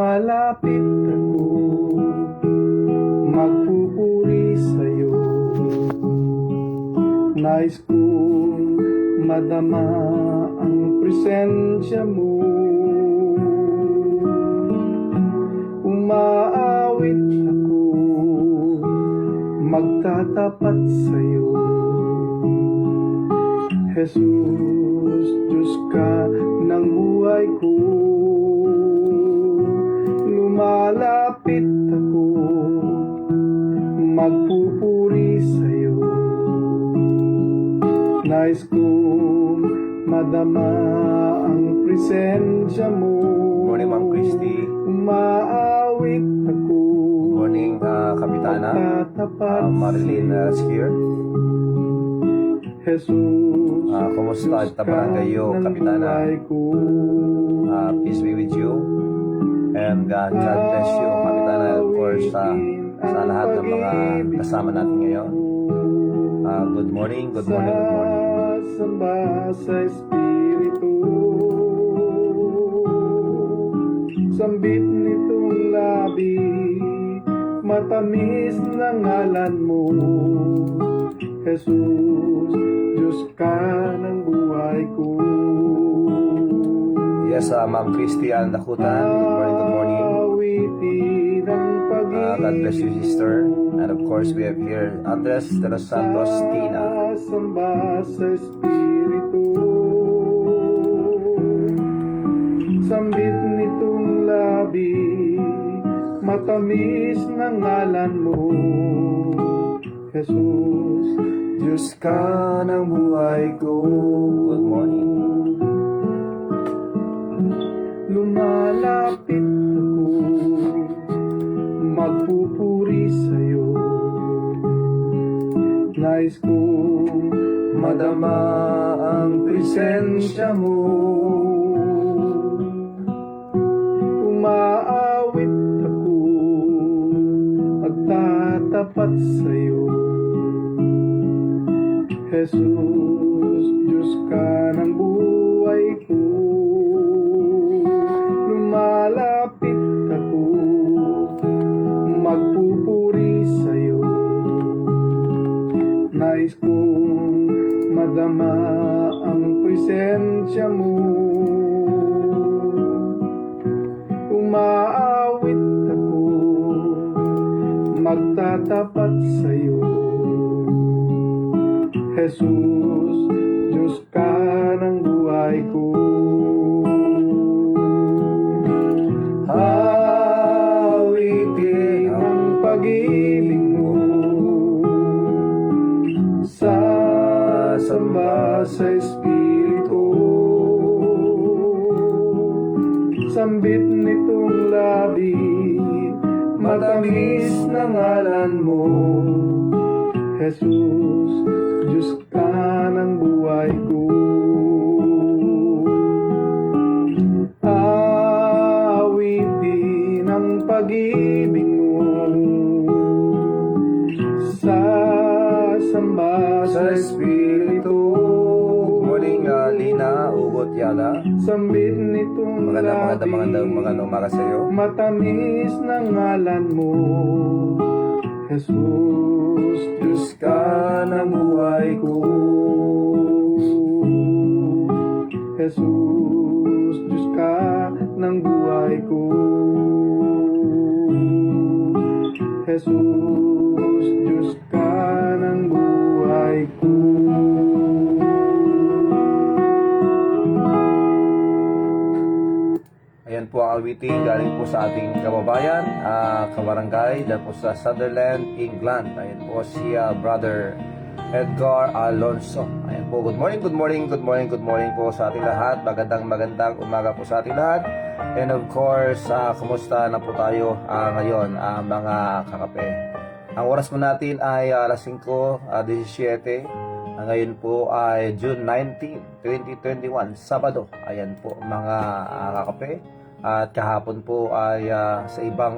Lumalapit ako, magpupuri sa'yo. Nais kong madama ang presensya mo. Umaawit ako, magtatapat sa'yo. Jesus, Diyos ka ng buhay ko. Lumalapit ako, magpupuri sa'yo. Nais kong madama ang presensya mo. Morning, Ma'am Christy. Umaawit ako. Morning, Kapitana. Marilyn Skier. Jesus, kumusta at tabaranggayo, Kapitana? Peace be with you. And God bless you, Kapitana. Of course, sa lahat ng mga kasama natin ngayon. Good morning, good morning, good morning. Samba sa Espiritu, sambit nitong labi, matamis na ngalan mo. Jesus, Diyos ka ng buhay ko. Yes, Ma'am Christy Ann Dakutan. Good morning, good morning. God bless you, sister. And of course, we have here Andres de los Santos Tina. Samba sa Espiritu, sambit nitong labi, matamis na ngalan mo. Jesus, Diyos ka ng buhay ko. Good morning. Lumalapit ako, magpupuri sa'yo. Nais kong Madama ang presensya mo. Umaawit ako, magtatapat sa'yo. Jesus, Diyos ka ng buhay ko. Lumalapit ako, magpupuri sa'yo. Nais kong madama ang presensya mo. Umaawit ako, magtatapat sa'yo. Jesus, Diyos ka ng buhay ko. Awitin ang pag-ibig mo, sasamba sa Espiritu, sambit nitong labi, matamis na ngalan mo. Jesus, Diyos ka ng buhay ko. Awitin ang pag-ibig mo, sasamba sa Espiritu. Morning, Lina Ugot Yala. Sambit nitong labi, Magandang umaga sa iyo. matamis na ngalan mo. Jesus, Diyos ka ng buhay ko. Jesus, Diyos ka ng buhay ko. Jesus, Diyos ka ng buhay ko. Ayan po ang awiting galing po sa ating kababayan, kabarangay, dahil po sa Sunderland, England. Ayan po si Brother Edgar Alonso. Ayan po, good morning, good morning, good morning, good morning po sa ating lahat. Magandang umaga po sa ating lahat. And of course, kumusta na po tayo ngayon, mga kakape. Ang oras po natin ay alas 5:17. Ngayon po ay June 19, 2021, Sabado. Ayan po mga kakape. At kahapon po ay sa ibang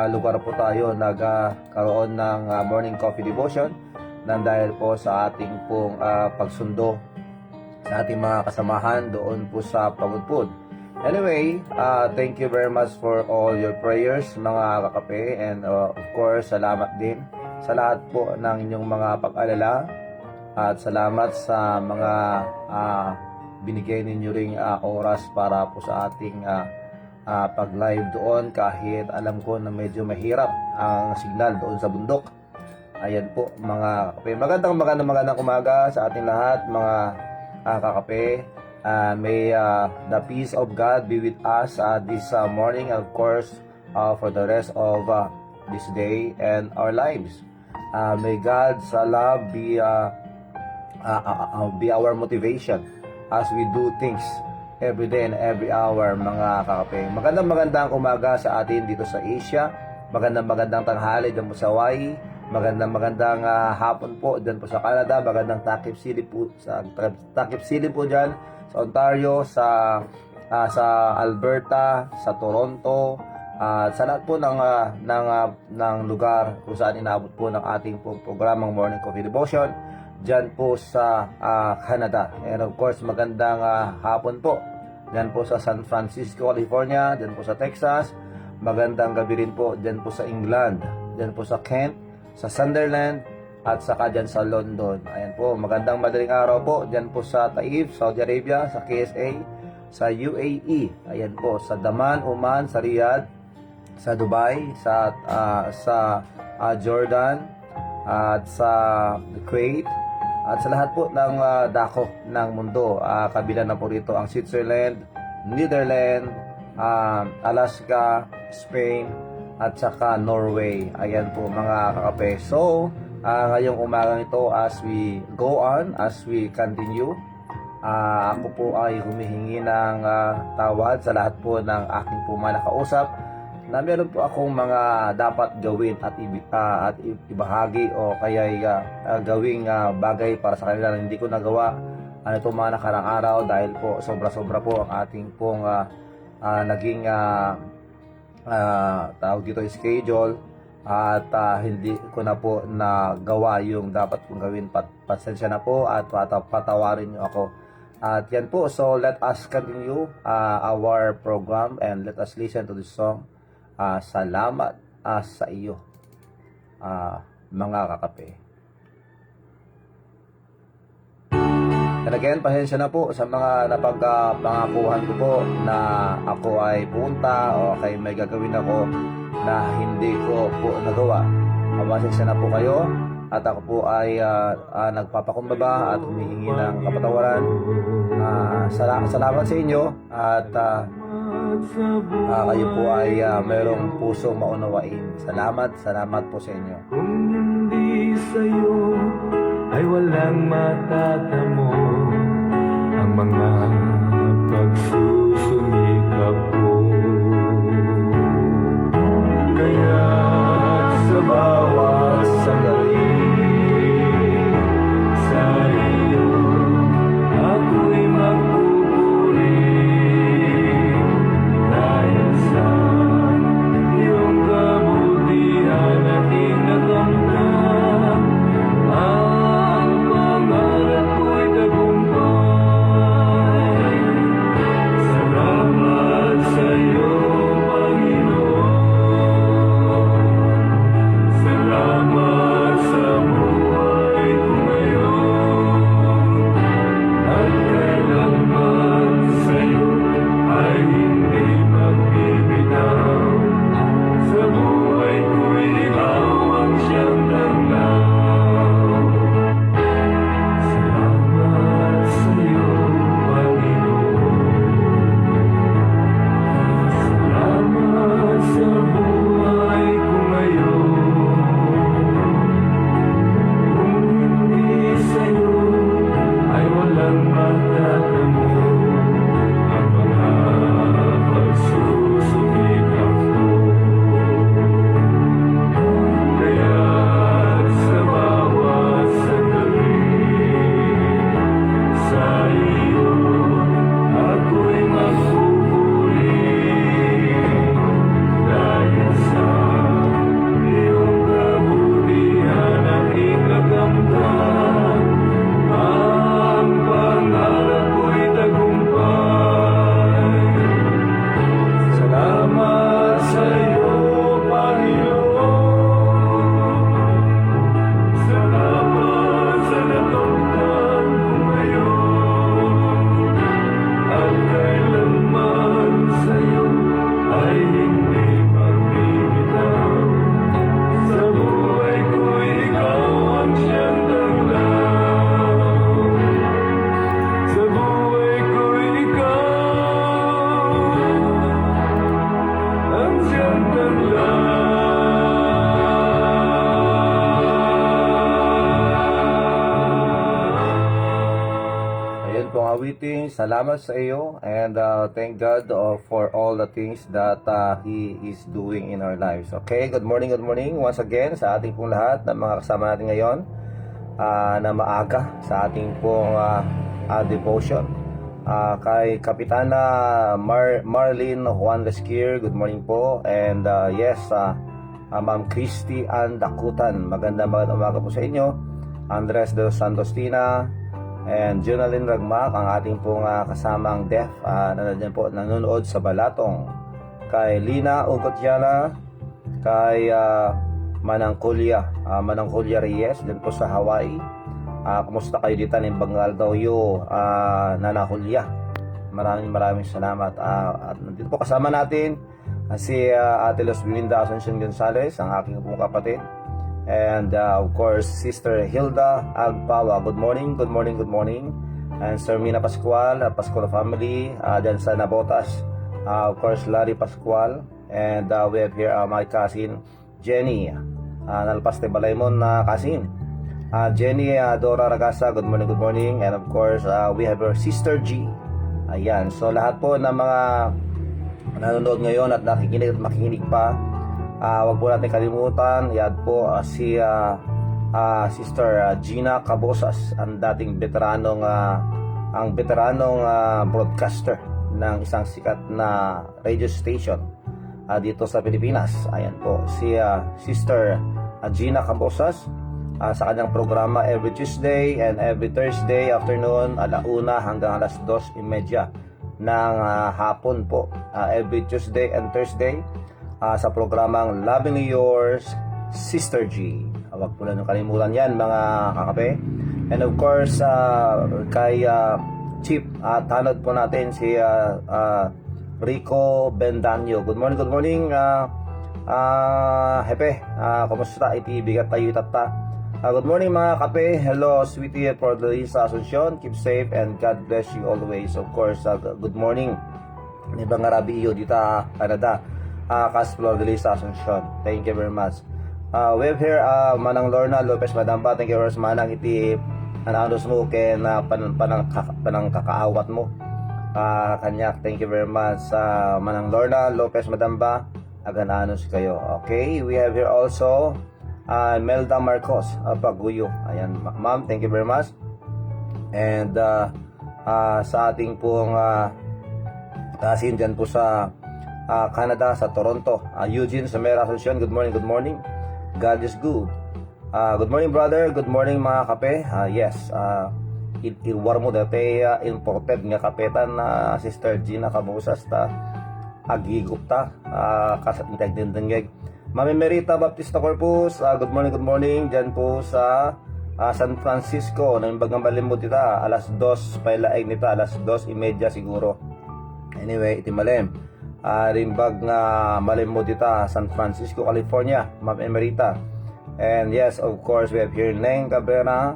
lugar po tayo nagkaroon ng morning coffee devotion nang dahil po sa ating pong pagsundo sa ating mga kasamahan doon po sa Pagudpud. Anyway, thank you very much for all your prayers mga kakape, and of course salamat din sa lahat po ng inyong mga pag-alala, at salamat sa mga binigay ninyo ring oras para po sa ating pag-live doon, kahit alam ko na medyo mahirap ang signal doon sa bundok. Ayan po mga kakape, magandang umaga sa ating lahat mga kakape. May the peace of God be with us this morning, and of course for the rest of this day and our lives. May God's love be our motivation as we do things every day and every hour mga kakape. Magandang umaga sa atin dito sa Asia. Magandang tanghali dyan po sa Hawaii. Magandang hapon po dyan po sa Canada. Magandang takip sili po dyan sa Ontario, sa Alberta, sa Toronto, sa lahat po ng lugar kung saan inaabot po ng ating programang Morning Coffee Devotion dyan po sa Canada. And of course, magandang hapon po dyan po sa San Francisco, California, dyan po sa Texas. Magandang gabi rin po dyan po sa England, dyan po sa Kent, sa Sunderland, at saka dyan sa London. Ayan po, magandang madaling araw po dyan po sa Taif, Saudi Arabia, sa KSA, sa UAE, ayan po, sa Daman, Oman, sa Riyadh, sa Dubai, sa Jordan, at sa Kuwait, at sa lahat po ng dako ng mundo. Kabila na po rito ang Switzerland, Netherlands, Alaska, Spain, at saka Norway. Ayan po mga kakape. So, ngayong umagang ito, as we go on, as we continue, ako po ay humihingi ng tawad sa lahat po ng aking po mga nakausap na meron po akong mga dapat gawin at ibahagi o kaya gawing bagay para sa kanila na hindi ko nagawa itong mga nakarang araw, dahil po sobra-sobra po ang ating pong naging tawag dito schedule, at hindi ko na po nagawa yung dapat kong gawin. Pasensya na po at patawarin niyo ako. At yan po, so let us continue our program and let us listen to this song. Salamat sa iyo, mga kakape. And again, pasensya na po sa mga napagpangakuhan ko po na ako ay punta o kay may gagawin ako na hindi ko po nagawa. Pasensya na po kayo, at ako po ay nagpapakumbaba at humihingi ng kapatawaran. Salamat sa inyo, at kayo po ay mayroong puso maunawain. Salamat po sa inyo. Kung hindi sa'yo ay walang matatamo ang mga pagsusumikap ko. Kaya sa bawat sandali sa iyo ako'y magpupuri, dahil sa iyong kabutihan at inakamtan ang pangarap ko'y tagumpay. Salamat sa morning. Salamat sa iyo and thank God for all the things that He is doing in our lives. Okay, good morning once again sa ating pong lahat ng mga kasama natin ngayon na maaga sa ating pong devotion. Kay Kapitana Marlene Juan Lesquier, good morning po. And Ma'am Christy Ann Dakutan, magandang umaga po sa inyo. Andres de los Santos Tina and Jonalyn Ragmak, ang ating pong kasamang deaf na po nanonood sa Balatong. Kay Lina Ugotiana, kay Manang Kulia Reyes din po sa Hawaii. Kumusta kayo dito ng Bangal daw yo, Nana Julia? Maraming salamat. At nandito po kasama natin si Ate Los Belinda Asuncion Gonzales, ang aking pong kapatid. And of course, Sister Hilda Agpawa. Good morning. And Sir Mina Pascual, Pascual family, dyan sa Nabotas. Of course, Larry Pascual. And we have here my cousin, Jenny, Nalpas de Balaymon cousin. Jenny Dora Ragasa, good morning. And of course, we have our Sister G. Ayan, so lahat po ng mga nanonood ngayon at nakikinig at makikinig pa, wag po natin kalimutan, yan po si Sister Gina Cabosas, ang dating veteranong broadcaster ng isang sikat na radio station dito sa Pilipinas. Ayan po si Sister Gina Cabosas sa kanyang programa every Tuesday and every Thursday afternoon, 1:00 hanggang 2:30 ng hapon po, every Tuesday and Thursday sa programang Loving Yours, Sister G. Huwag po lang kalimutan yan, mga kakape. And of course, kay Chief, tanod po natin si Rico Bendanyo. Good morning, Hepe. Kumusta? Bigat tayo tata. Good morning, mga kape. Hello, sweetie for the Lisa Asuncion. Keep safe and God bless you always. Of course, good morning. Ibang Arabi iyo dito Canada. Kasplor de Lisa Asuncion. Thank you very much. We have here Manang Lorna Lopez Madamba. Thank you very much, Manang. Iti anandos mo kay na panang kakaawat mo. Kanya, thank you very much, Manang Lorna Lopez Madamba. Agananos kayo. Okay, we have here also Melda Marcos Paguyo. Ayan, ma'am, thank you very much. And sa ating pong kasin dyan po sa Canada, sa Toronto, Eugene Samera Asuncion, good morning. God is good. Good morning, brother. Good morning, mga kape. Yes, ilwar mo dati imported nga kapetan na Sister Gina Cabosas ta agigop ta kasatintag din dengeg. Mami Merita Baptista Corpus, good morning dyan po sa San Francisco. Nang bagang malimot ita, 2:00 pailaeg nita, 2:30 siguro. Anyway, itimalem. Rimbag nga malimot ita, San Francisco, California, Ma'am Emerita. And yes, of course, we have here Neng Cabrera.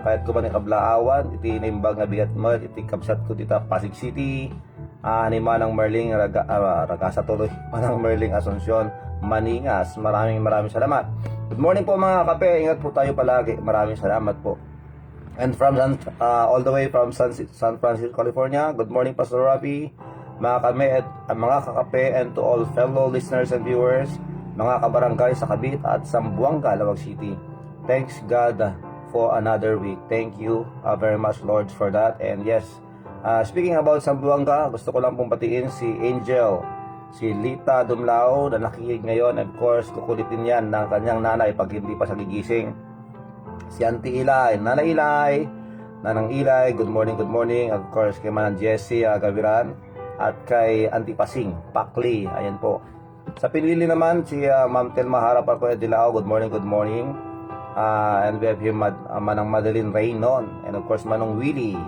Kahit ko ba ni Kablaawan, iti nimbag nga bigat mo, iti kapsat ko dita, Pasig City. Ni Manang Merling Ragasa tuloy, Manang Merling Asuncion, Maningas. Maraming salamat. Good morning po, mga kape. Ingat po tayo palagi. Maraming salamat po. And from all the way from San Francisco, California, good morning, Pastor Rafi, mga kami at mga kakape, and to all fellow listeners and viewers, mga kabarangay sa Cavite at Zamboanga, Lawag City. Thanks God for another week. Thank you very much, Lord, for that. And yes, speaking about Zamboanga, gusto ko lang pong batiin si Angel, si Lita Dumlao na nakikinig ngayon. Of course, kukulitin yan ng kanyang nanay pag hindi pa siya gigising. Si Auntie Ilay, Nanang Ilay, good morning. Of course, kay Manang Jessie Gaviran at kay Auntie Pasing Pakli, ayan po. Sa pinili naman, si Ma'am Telma Harap ako Dilao, good morning. And we have here Manang Madeline Raynon, and of course, Manong Willie.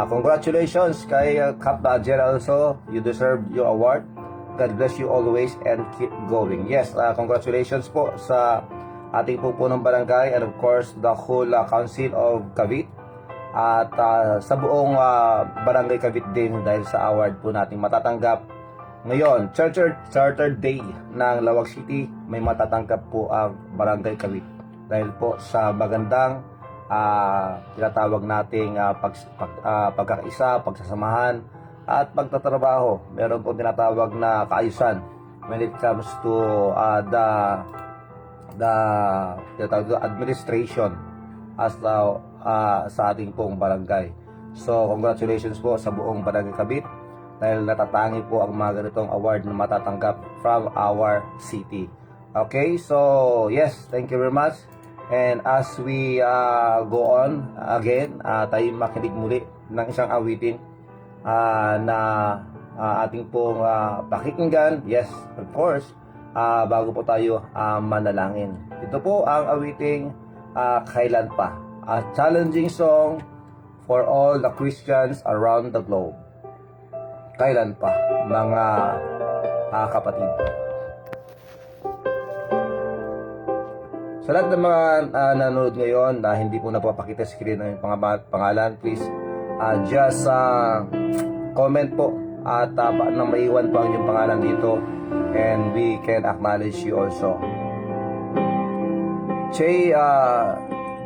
Congratulations kay Cap Geraldo, you deserve your award. God bless you always and keep going. Yes, congratulations po sa ating pupunong barangay and of course the whole council of Cavite at sa buong barangay Cavite din, dahil sa award po nating matatanggap ngayon. Charter Day ng Lawag City, may matatanggap po ang barangay Cavite dahil po sa magandang tinatawag nating pagkakaisa, pagsasamahan, at pagtatrabaho. Meron po tinatawag na kaayusan when it comes to the tinatawag na administration as sa ating pong barangay. So, congratulations po sa buong Barangay Kabit dahil natatangi po ang mga ganitong award na matatanggap from our city. Okay, so yes, thank you very much. And as we go on again, tayo makinig muli ng isang awitin na ating pong pakikinggan. Yes, of course, bago po tayo manalangin. Ito po ang awiting Kailan Pa, a challenging song for all the Christians around the globe. Kailan pa, mga kapatid. Sa lahat ng mga nanonood ngayon na hindi po napapakita sa screen ng pangalan, please just comment po at nang maiwan po ang inyong pangalan dito and we can acknowledge you also.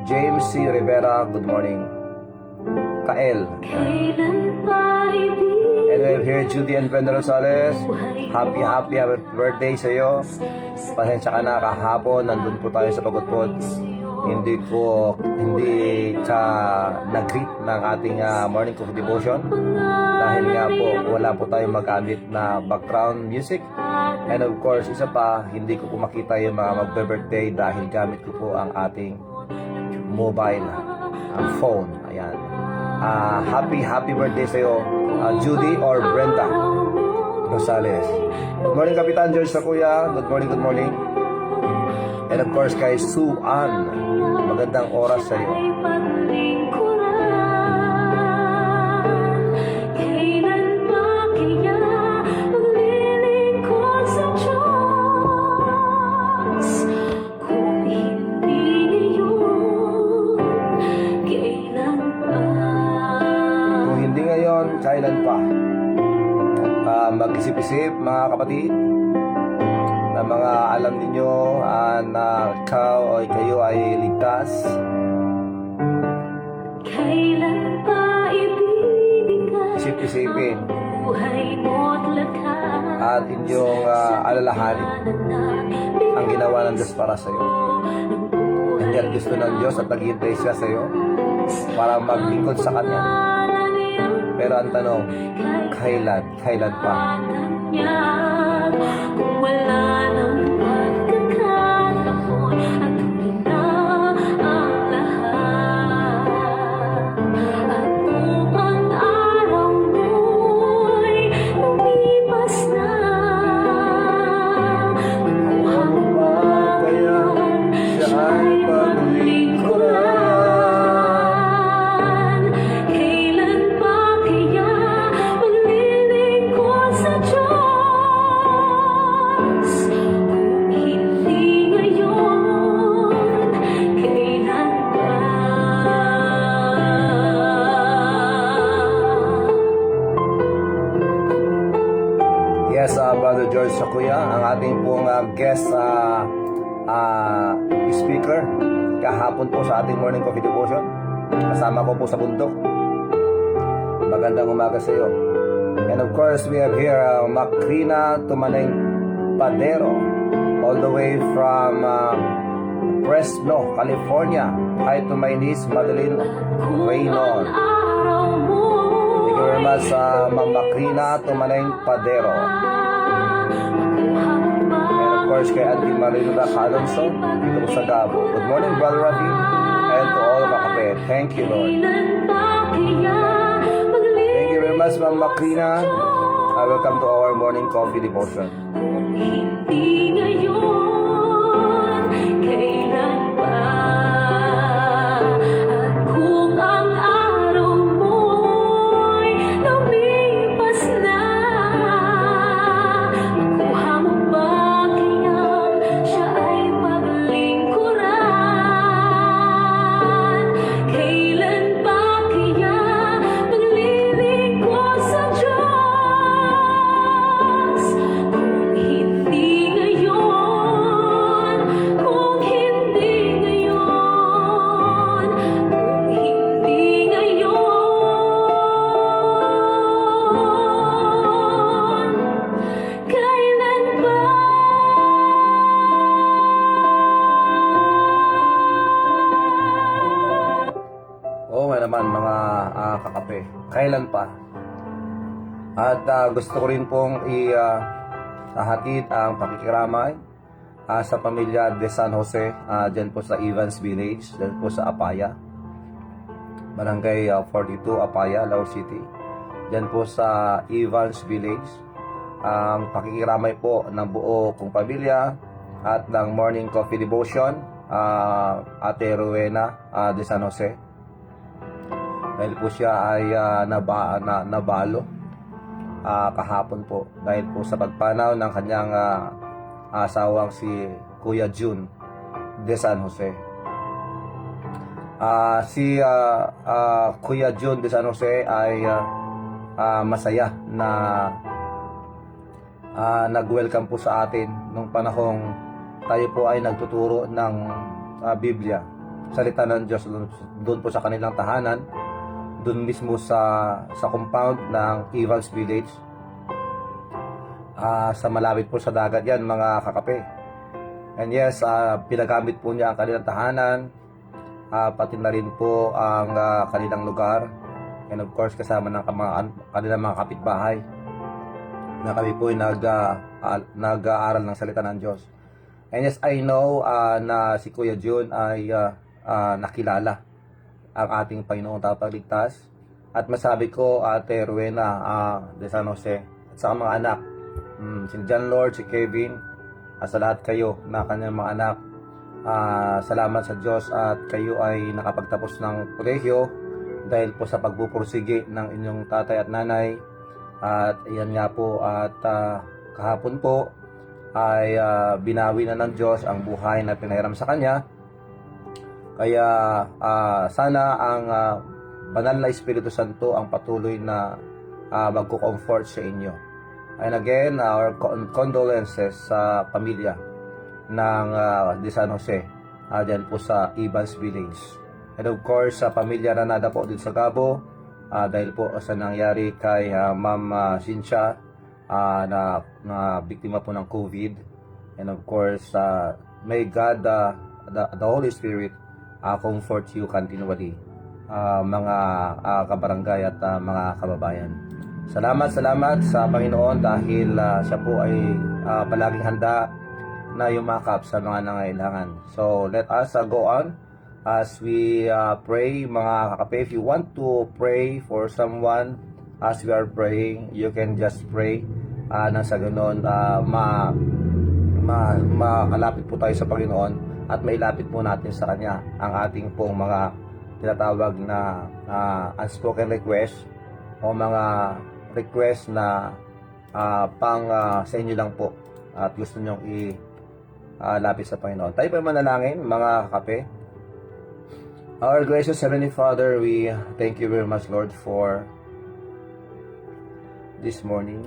James C. Rivera, good morning. Kael. And we have here Judy and Brenda Rosales. Happy birthday sa iyo. Pasensya ka na kahapon, nandun po tayo sa Pagutpod. Hindi ka nag-greet ng ating morning coffee devotion. Dahil nga po, wala po tayong magamit na background music. And of course, isa pa, hindi ko po makita yung mga magbe-birthday dahil gamit ko po ang ating mobile phone. Ayan. Happy birthday sa iyo, Judy or Brenda Rosales. Good morning, Kapitan George sa kuya. Good morning. And of course, kay Sue Ann, magandang oras sa iyo. Kailan pa? Mag-isip-isip mga kapatid na mga alam ninyo na kayo ay ligtas. Kailan pa ibibigay Isip-isipin buhay mo't lakas at inyong alalahanin ang ginawa ng Diyos para sa iyo. Nandiyan gusto ng Diyos at naghihintay siya sa iyo para maglingkod sa Kanya. Pero ang tanong, kailan pa? Kung wala nang pagkakataon at huli na ang lahat, at kung ang araw mo'y lumipas na, makuha mo ba Kaya siya ay paglingkuran? Yes, Brother George Sakuya, ang ating pong guest speaker kahapon po sa ating morning coffee devotion. Kasama ko po sa bundok. Magandang umaga sa iyo. And of course, we have here Macrina Tumaneng Padero, all the way from Fresno, California. Hi to my niece, Madeline Reynon. Thank you very much, Ma'am Macrina Tumaneng Padero. And of course, kay Auntie Marilda Alonso, dito po sa Gabo. Good morning, Brother Rafi, and to all the kapatid. Thank you, Lord. Thank you very much, Ma'am Macrina. Welcome to our morning coffee devotion. hindi ngayon, kailan pa? At kung ang araw mo'y lumipas na, makuha mo ba kaya siya ay paglingkuran? Kailan pa kaya maglilingkod sa Diyos? Kung hindi ngayon, kailan pa. At gusto ko rin pong ihatid ang pakikiramay sa pamilya de San Jose, dyan po sa Evans Village, dyan po sa Apaya, Barangay 42, Apaya, Lao City. Dyan po sa Evans Village, ang pakikiramay po ng buo kong pamilya at ng Morning Coffee Devotion, Ate Rowena de San Jose. Dahil po siya ay nabalo kahapon po dahil po sa pagpanaw ng kanyang asawang si Kuya June de San Jose. Si Kuya June de San Jose ay masaya na nag-welcome po sa atin nung panahong tayo po ay nagtuturo ng Biblia, salita ng Diyos doon po sa kanilang tahanan, doon mismo sa compound ng Evans Village, sa malapit po sa dagat yan mga kakape. And yes, pinagamit po niya ang kanilang tahanan, pati na rin po ang kanilang lugar, and of course kasama ng kanilang mga kapitbahay na kami po ay nag-aaral ng salita ng Diyos. And yes, I know na si Kuya June ay nakilala ang ating Panginoong Tagapagligtas. At masabi ko, Ate Rowena de San Jose, at sa mga anak, si John Lord, si Kevin, sa lahat kayo na kanyang mga anak, salamat sa Diyos at kayo ay nakapagtapos ng kolehiyo dahil po sa pagpupursige ng inyong tatay at nanay. At yan nga po, at kahapon po ay binawi na ng Diyos ang buhay na pinahiram sa Kanya. Kaya sana ang banal na Espiritu Santo ang patuloy na magko-comfort sa inyo. And again, our condolences sa pamilya ng de San Jose, dyan po sa Evans Village. And of course, sa pamilya Ranada po din sa Gabo, dahil po sa nangyari kay Ma'am Cynthia, na biktima po ng COVID. And of course, may God, the Holy Spirit, comfort you continually, mga kabarangay at mga kababayan. Salamat sa Panginoon dahil siya po ay palaging handa na yumakap sa mga nangailangan. So let us go on as we pray mga kakape. If you want to pray for someone as we are praying, you can just pray nang sa ganoon makalapit po tayo sa Panginoon at mailapit po natin sa Kanya ang ating pong mga tinatawag na unspoken request o mga request na sa inyo lang po at gusto nyong ilapit sa Panginoon. Tayo po manalangin mga kakape. Our gracious Heavenly Father, we thank you very much, Lord, for this morning.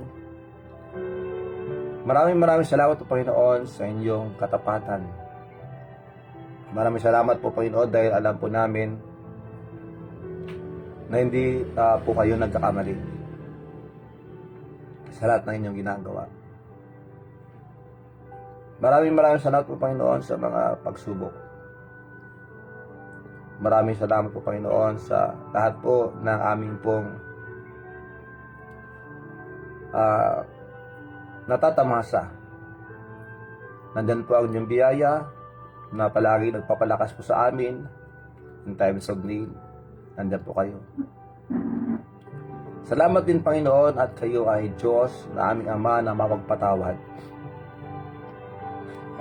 Maraming salamat po, Panginoon, sa inyong katapatan. Maraming salamat po, Panginoon, dahil alam po namin na hindi po kayo nagkakamali sa lahat ng inyong ginagawa. Maraming salamat po, Panginoon, sa mga pagsubok. Maraming salamat po, Panginoon, sa lahat po ng aming pong natatamasa. Nandyan po ang inyong biyaya na palagi nagpapalakas po sa amin in times of need. Nandyan po kayo. Salamat din, Panginoon, at kayo ay Diyos na aming Ama na mapagpatawad.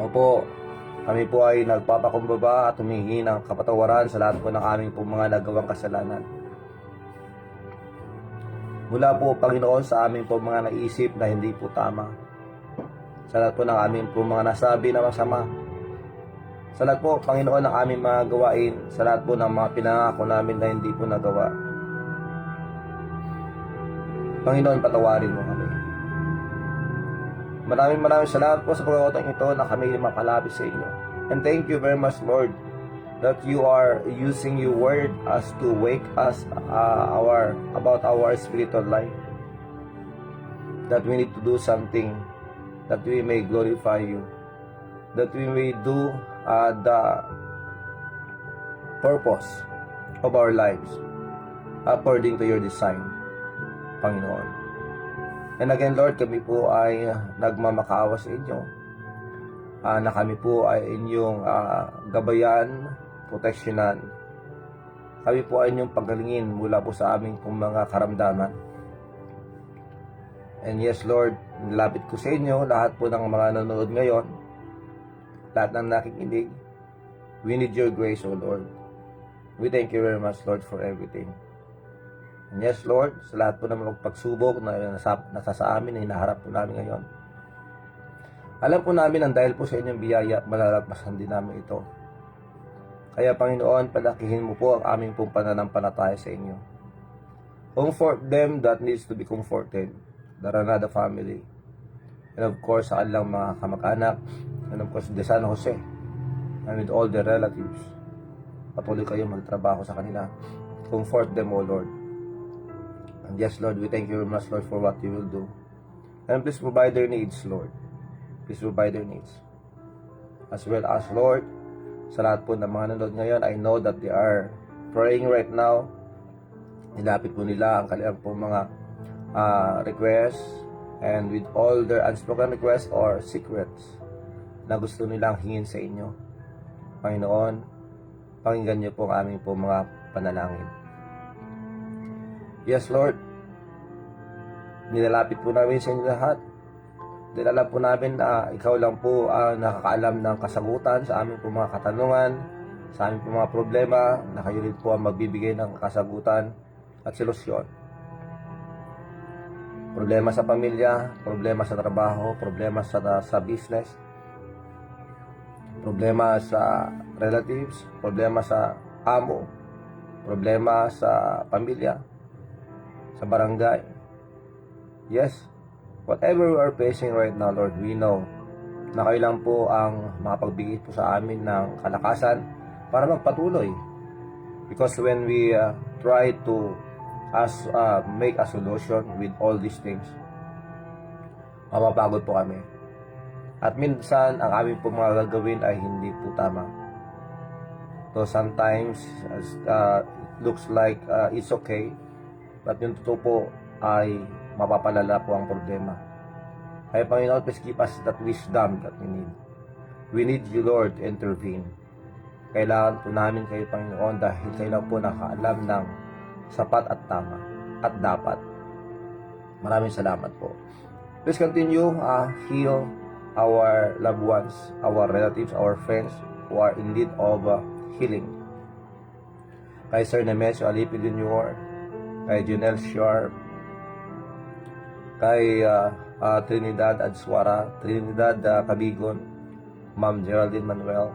Opo, kami po ay nagpapakumbaba at humihingi ng kapatawaran sa lahat po ng aming po mga nagawang kasalanan. Mula po, Panginoon, sa aming po mga naisip na hindi po tama. Sa lahat po ng aming po mga nasabi na masama. Sa lahat po, Panginoon, ng aming mga gawain. Sa lahat po ng mga pinangako namin na hindi po nagawa. Panginoon, patawarin mo kami. Maraming salamat po sa pagkakataong ito na kami makalapit sa inyo. And thank you very much, Lord, that you are using your word as to wake us about our spiritual life. That we need to do something that we may glorify you. That we may do the purpose of our lives according to your design. Panginoon. And again, Lord, kami po ay nagmamakaawa sa inyo na kami po ay inyong gabayan, proteksyonan. Kami po ay inyong pagalingin mula po sa aming pong mga karamdaman. And yes, Lord, nilapit ko sa inyo lahat po ng mga nanonood ngayon, lahat ng nakikinig. We need your grace, O Lord. We thank you very much, Lord, for everything. And yes, Lord, sa lahat po ng mga pagsubok na nasa sa amin, na hinaharap po namin ngayon. Alam po namin ang dahil po sa inyong biyaya, malalagpasan din namin ito. Kaya, Panginoon, palakihin mo po ang aming pong pananampalataya sa inyo. Comfort them that needs to be comforted, the Ranada family. And of course, sa kanilang mga kamag-anak, and of course, the San Jose, and with all the relatives. Patuloy kayo magtrabaho sa kanila. Comfort them, O Lord. And yes, Lord, we thank you very much, Lord, for what you will do. And please provide their needs, Lord. Please provide their needs. As well as, Lord, sa lahat po ng mga nanonood ngayon, I know that they are praying right now. Nilapit po nila ang kanilang po mga requests, and with all their unspoken requests or secrets na gusto nilang hingin sa inyo. Panginoon, pakinggan niyo po ang aming po mga panalangin. Yes, Lord, nilalapit po namin sa inyo lahat. Dahil alam po namin na ikaw lang po ang nakakaalam ng kasagutan sa aming po mga katanungan, sa aming po mga problema, na kayo rin po ang magbibigay ng kasagutan at solusyon. Problema sa pamilya, problema sa trabaho, problema sa business, problema sa relatives, problema sa amo, problema sa pamilya, sa barangay. Yes, whatever we are facing right now, Lord, we know na kayo lang po ang makapagbigay po sa amin ng kalakasan para magpatuloy. Because when we try to make a solution with all these things, mapapagod po kami. At minsan, ang aming po mga gagawin ay hindi po tama. So sometimes, it looks like it's okay, but yung totoo po ay mapapalala po ang problema. Kaya Panginoon, please give us that wisdom that we need. We need you, Lord, to intervene. Kailangan po namin kayo, Panginoon, dahil kayo lang po nakaalam ng sapat at tama at dapat. Maraming salamat po. Please continue heal our loved ones, our relatives, our friends who are in need of healing. Kay Sir Nemesio Alipid Jr., kay Junel Sharp, kay Trinidad Adswara, Trinidad Cabigon, Ma'am Geraldine Manuel,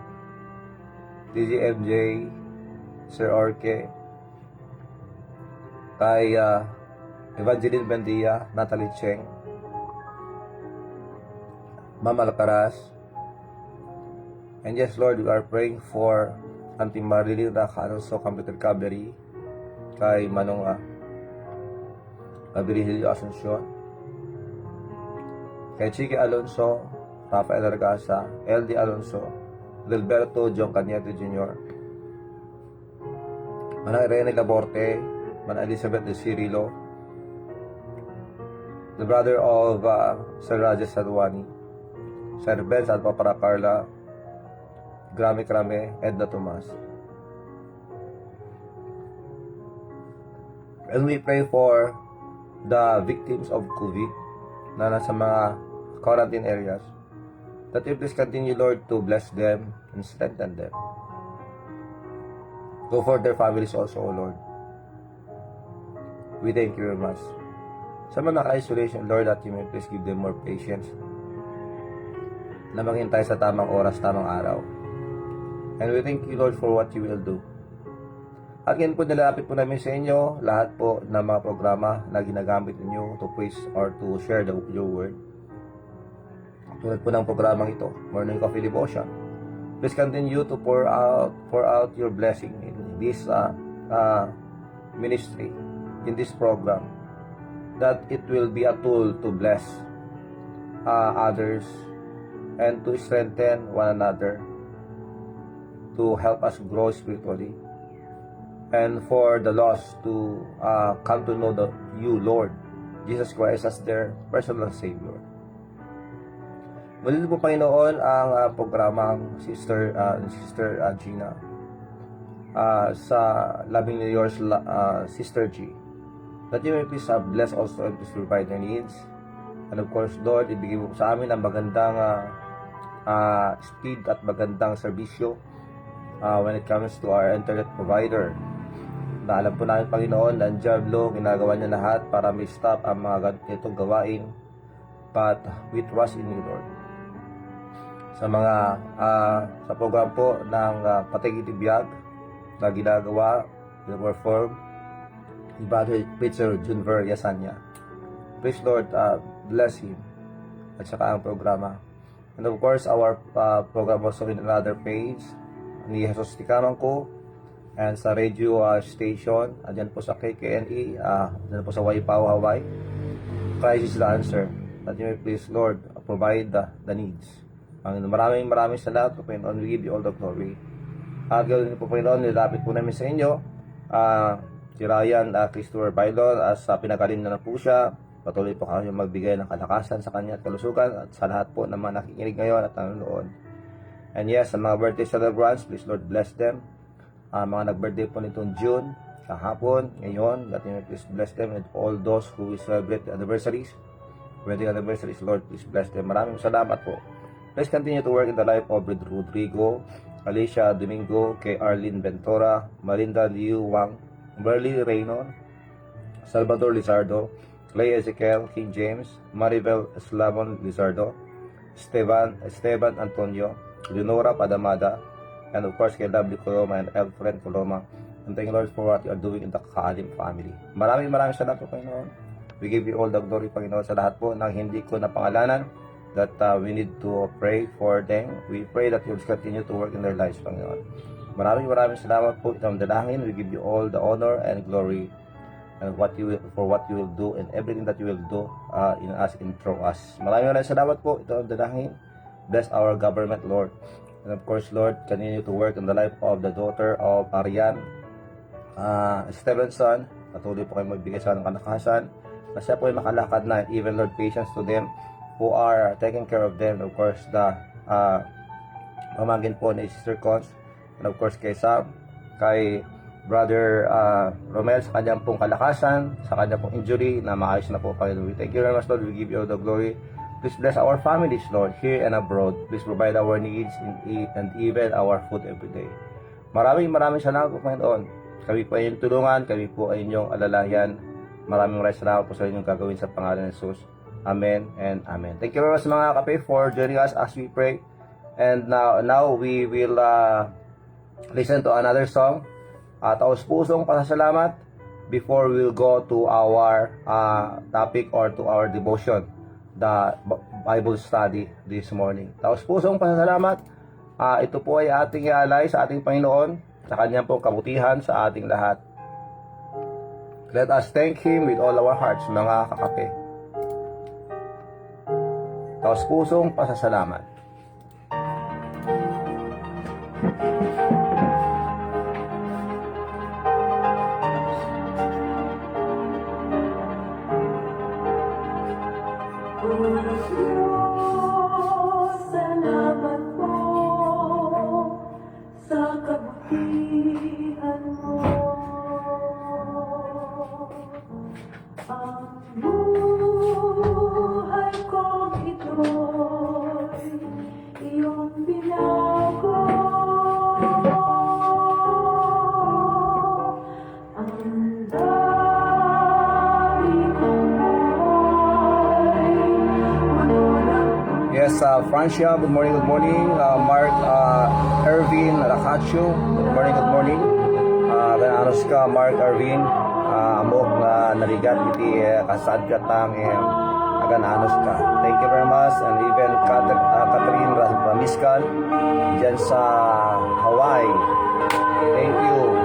DJMJ, Sir Orke, kay Evangeline Bendia, Natalie Cheng, Ma'am Alcaraz. And yes, Lord, we are praying for Auntie Marilyn Alonso, Computer Recovery, kay Manong Virgilio Asuncion, kay Chiki Alonso, Rafael Argasa, LD Alonso, Gilberto John Cañete Jr., Manang Irene Laborte, Manang Elizabeth de Cirilo, the brother of Sir Rajesh Sadwani, Sir Ben Salva para Carla, Grame Krame, Edna Tomas. And we pray for the victims of COVID na nasa mga quarantine areas, that you please continue, Lord, to bless them and strengthen them. Go for their families also, O Lord. We thank you very much. Sa mga naka-isolation, Lord, that you may please give them more patience na maghintay sa tamang oras, tamang araw. And we thank you, Lord, for what you will do. At yan po, nilapit po namin sa inyo lahat po ng mga programa na ginagamit ninyo to preach or to share your word. Tulad po ng programang ito, Morning Coffee Devotion. Please continue to pour out your blessing in this ministry, in this program, that it will be a tool to bless others and to strengthen one another, to help us grow spiritually, and for the lost to come to know you, Lord, Jesus Christ as their personal Savior. Muli po Panginoon ang programang Sister Gina sa loving ni yours Sister G. That you may please bless also and please provide their needs. And of course, Lord, ibigay mo sa amin ang magandang speed at magandang serbisyo when it comes to our internet provider. Na alam po namin, Panginoon, na ang Diablo, ginagawa niya lahat para may stop ang mga ganitong gawain. But we trust in you, Lord. Sa program po ng Patay Itibiyag na ginagawa, perform ni Brother Peter Junver Yasanya. Please, Lord, bless him at saka ang programa. And of course, our program also in another page ni Jesus Ticaron ko and sa radio station, andyan po sa KKNE, andyan po sa Waipao, Hawaii. Christ is the answer. That you may please, Lord, provide the needs. Maraming salamat po, Panginoon. We give you all the glory. Gawin po, Panginoon, nilapit po namin sa inyo. Si Ryan Christopher Bailon, as pinagaling na po siya. Patuloy po kami magbigay ng kalakasan sa kanya at kalusugan at sa lahat po na mga nakikinig ngayon at nanonood. And yes, sa mga birthday celebrants, please, Lord, bless them. Mga nag-birthday po nitong June, kahapon, ngayon, that you may please bless them and all those who will celebrate the anniversaries, wedding anniversaries, Lord, please bless them. Maraming salamat po. Please continue to work in the life of Rodrigo, Alicia Domingo, kay Arlene Ventura, Marinda Liu Wang, Berly Reynon, Salvador Lizardo, Clay Ezekiel, King James, Maribel Eslamon Lizardo, Esteban Antonio, Leonora Padamada, and of course kay Lovely Coloma and Elfred Coloma. And thank you, Lord, for what you are doing in the Kaalim family. Maraming salamat po, Panginoon. We give you all the glory, Panginoon, sa lahat po ng hindi ko napangalanan that we need to pray for them. We pray that you will continue to work in their lives, Panginoon. Maraming salamat po. Itong dalangin, we give you all the honor and glory and what you will do and everything that you will do in us and through us. Maraming salamat po. Ito ang dalangin. Bless our government, Lord. And of course, Lord, continue to work in the life of the daughter of Arian Stevenson. Patuloy po kayo magbigay sa ng kalakasan na siya po ay makalakad na, even, Lord, patience to them who are taking care of them. Of course, the pamangkin po ni Sister Cons, and of course kay Sam, kay Brother Romel, sa kanyang pong kalakasan, sa kanyang pong injury na maayos na po, Panginoon. Thank you very much, Lord. We give you all the glory. Please bless our families, Lord, here and abroad. Please provide our needs and even our food every day. Maraming salamat po, Panginoon. Kami po ay inyong tulungan, kami po ay inyong alalayan. Maraming salamat po sa inyong gagawin sa pangalan ng Jesus. Amen and amen. Thank you very much, mga kape, for joining us as we pray. And now we will listen to another song. Taos-pusong pasasalamat before we will go to our topic or to our devotion, the Bible study this morning. Taos-pusong pasasalamat. Ito po ay ating ialay sa ating Panginoon, sa kanyang pong kabutihan sa ating lahat. Let us thank Him with all our hearts, mga kakape. Taos-pusong pasasalamat. Salamat po sa kabutihan mo. Ang buhay kong ito'y iyong binago. Ang dami kong Yes, Francia, good morning. Mark Ervin Lacacho, good morning. Gananos ka, Mark Ervin, amok na narigat iti kasadgatang gananos ka. Thank you very much. And even Catherine Ramiscal, dyan sa Hawaii. Thank you.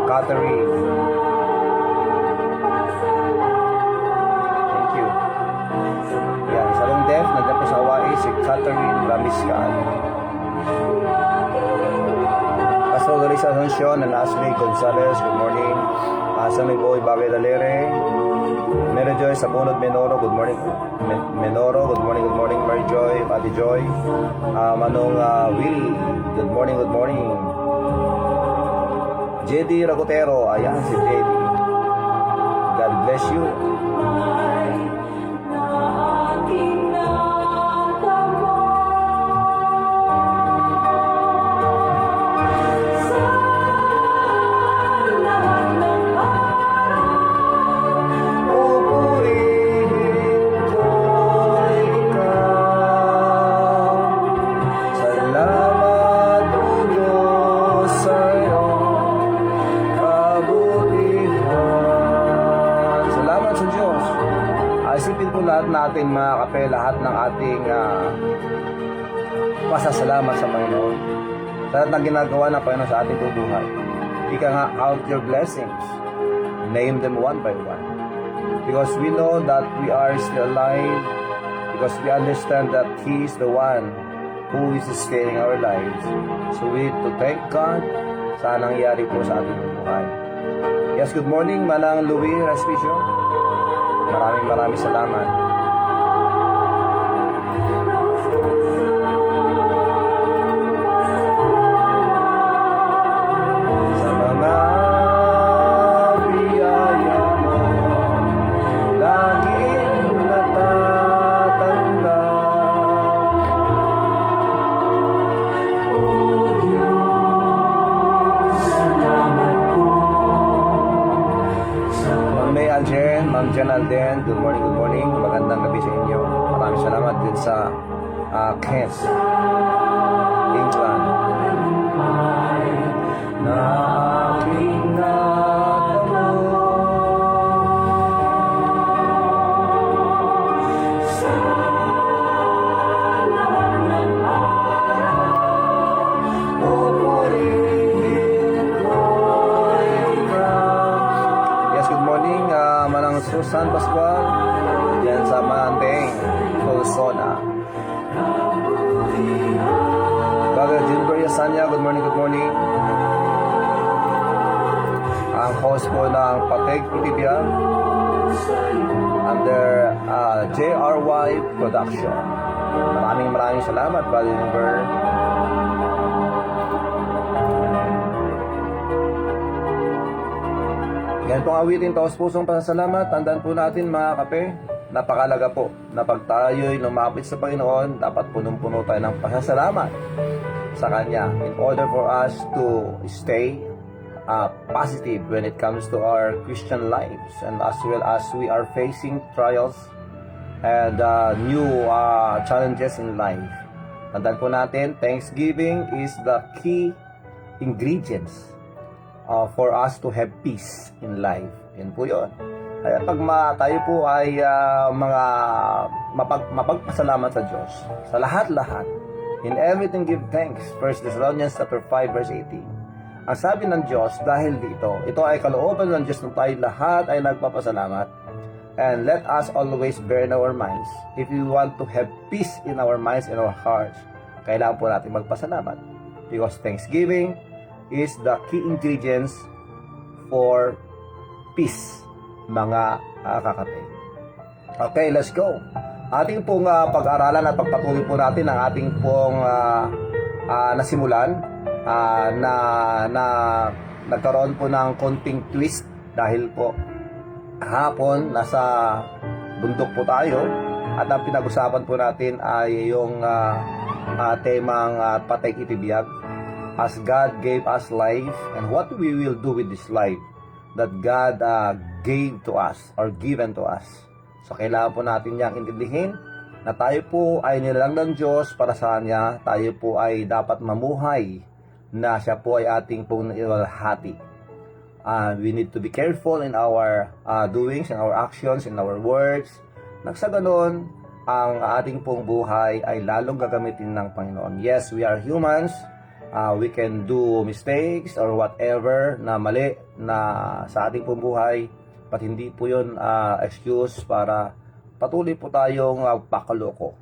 Catherine. Nandiyan po sa Hawaii, si Catherine Ramiscal. Pastor Larissa Asuncion and Ashley Gonzalez, good morning. Sammy Boy Bagay Dalere, Mary Joy Sabunod Menoro, good morning. Menoro, good morning, Mary Joy, Pati Joy, Manong Will, good morning. JD Ragotero, ayan si JD. God bless you. na aking natamo sa lahat ng Pupurihin ko ikaw. Salamat o Diyos sa iyong kabutihan. Salamat sa Diyos. Isipin po lahat natin mga kape, lahat ng ating pasasalamat sa Panginoon. Sa lahat ng ginagawa ng Panginoon sa ating buhay. Ika nga, count your blessings. Name them one by one. Because we know that we are still alive. Because we understand that He is the one who is sustaining our lives. So we need to thank God sa nangyari po sa ating buhay. Yes, good morning, Manang Louis Respicio. Maraming salamat. Sa mga biyaya mo, laging natatanggap. Ma'am May Aljen, Ma'am Jan Alden, good morning. Magandang gabi sa inyo. Maraming salamat din sa Kent, England. Na aking natamo sa lahat ng pupurihin ko ikaw. Yes, good morning, Manang Susan Pascual, yan sa Manteng, Luzona. Baga Gilbert Yasanya, good morning. Ang host po ng Pateg Itibiyang under JRY Production. Maraming salamat, Brother Gilbert. Yan pong awitin, taos pusong pasasalamat. Tandaan po natin mga kape, napakalaga po na pag tayo'y lumapit sa Panginoon, dapat punong-puno tayo ng pasasalamat sa Kanya in order for us to stay positive when it comes to our Christian lives, and as well as we are facing trials and new challenges in life. Tandaan po natin, Thanksgiving is the key ingredients for us to have peace in life. Yan po yun. Kaya pag tayo po ay mga mapagpasalamat sa Diyos, sa lahat-lahat, in everything give thanks. 1 Thessalonians chapter 5 verse 18. Ang sabi ng Diyos, dahil dito, ito ay kalooban ng Diyos na tayo lahat ay nagpapasalamat. And let us always bear in our minds, if we want to have peace in our minds and our hearts, kailangan po natin magpasalamat. Because Thanksgiving is the key ingredients for peace, mga kakate. Okay, let's go. Ating pong pag-aralan at pagpatuloy po natin ang ating pong nasimulan na nagkaroon po ng konting twist dahil po kahapon nasa bundok po tayo at ang pinag-usapan po natin ay yung temang Patay Itibiyag, as God gave us life and what we will do with this life that God gave to us or given to us. So kailangan po natin niyang intindihin na tayo po ay nilalang ng Diyos para sa Kanya. Tayo po ay dapat mamuhay na Siya po ay ating pong ilalahati. We need to be careful in our doings, in our actions, in our words. Nagsa ganon, ang ating pong buhay ay lalong gagamitin ng Panginoon. Yes, we are humans. We can do mistakes or whatever na mali na sa ating pong buhay. But hindi po yun excuse para patuloy po tayong pakaloko.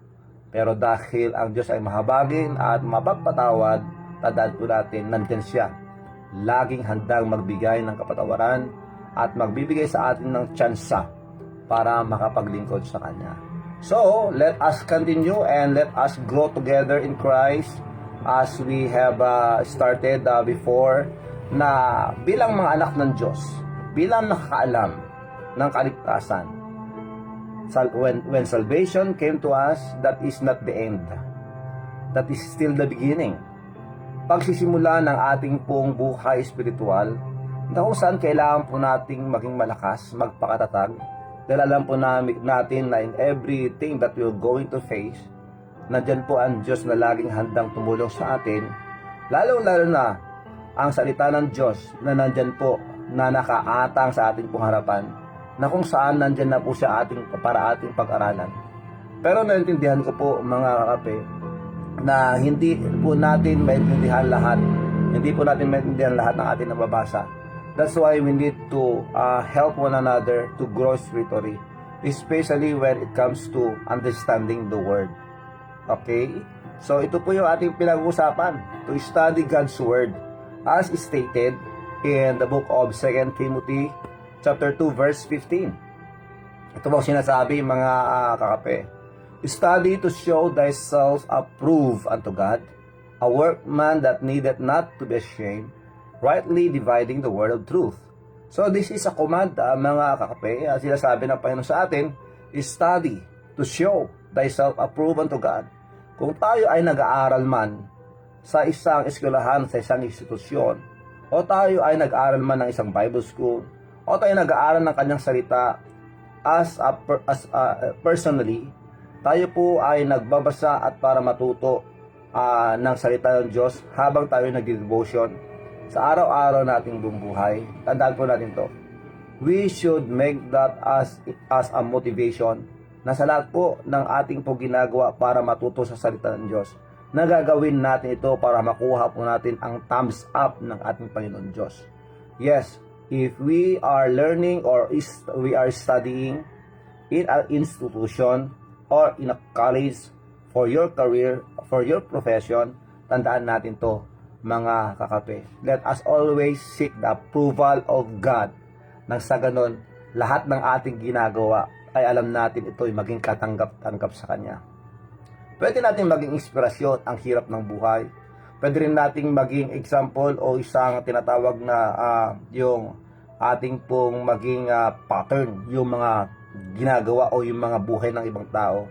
Pero dahil ang Diyos ay mahabagin at mapagpatawad, tandaan po natin, nandyan siya. Laging handang magbigay ng kapatawaran at magbibigay sa atin ng tsansa para makapaglingkod sa Kanya. So, let us continue and let us grow together in Christ as we have started before, na bilang mga anak ng Diyos, bilang nakakaalam ng kaligtasan. When salvation came to us, that is not the end. That is still the beginning. Pagsisimula ng ating pong buhay espiritual, na kung saan kailangan po nating maging malakas, magpakatatag, dahil alam po natin na in everything that we're going to face, nandyan po ang Diyos na laging handang tumulong sa atin, lalo-lalo na ang salita ng Diyos na nandyan po, na nakaatang sa ating pong harapan, na kung saan nandyan na po siya para ating pag-aralan. Pero naintindihan ko po, mga kakape, na hindi po natin maintindihan lahat. Hindi po natin maintindihan lahat ng ating nababasa. That's why we need to help one another to grow spiritually, especially when it comes to understanding the Word. Okay? So, ito po yung ating pinag-uusapan, to study God's Word, as stated in the book of 2 Timothy chapter 2, verse 15. Ito po sinasabi, mga kakape. Study to show thyself approved unto God, a workman that needeth not to be ashamed, rightly dividing the word of truth. So this is a command, mga kakape. Sinasabi ng Panginoon sa atin, study to show thyself approved unto God. Kung tayo ay nag-aaral man sa isang eskwelahan, sa isang institusyon, o tayo ay nag-aaral man ng isang Bible school, o tayo nag-aaral ng kanyang salita personally, tayo po ay nagbabasa at para matuto ng salita ng Diyos habang tayo nag-devotion sa araw-araw nating buhay. Tandaan po natin to. We should make that as a motivation na sa lahat po ng ating po ginagawa para matuto sa salita ng Diyos, na gagawin natin ito para makuha po natin ang thumbs up ng ating Panginoon Diyos. Yes, if we are learning or we are studying in an institution or in a college for your career, for your profession, tandaan natin to, mga kakape. Let us always seek the approval of God. Nang sa ganon, lahat ng ating ginagawa ay alam natin ito ay maging katanggap-tanggap sa Kanya. Pwede natin maging inspirasyon ang hirap ng buhay. Pwede rin nating maging example o isang tinatawag na yung ating pong maging pattern, yung mga ginagawa o yung mga buhay ng ibang tao.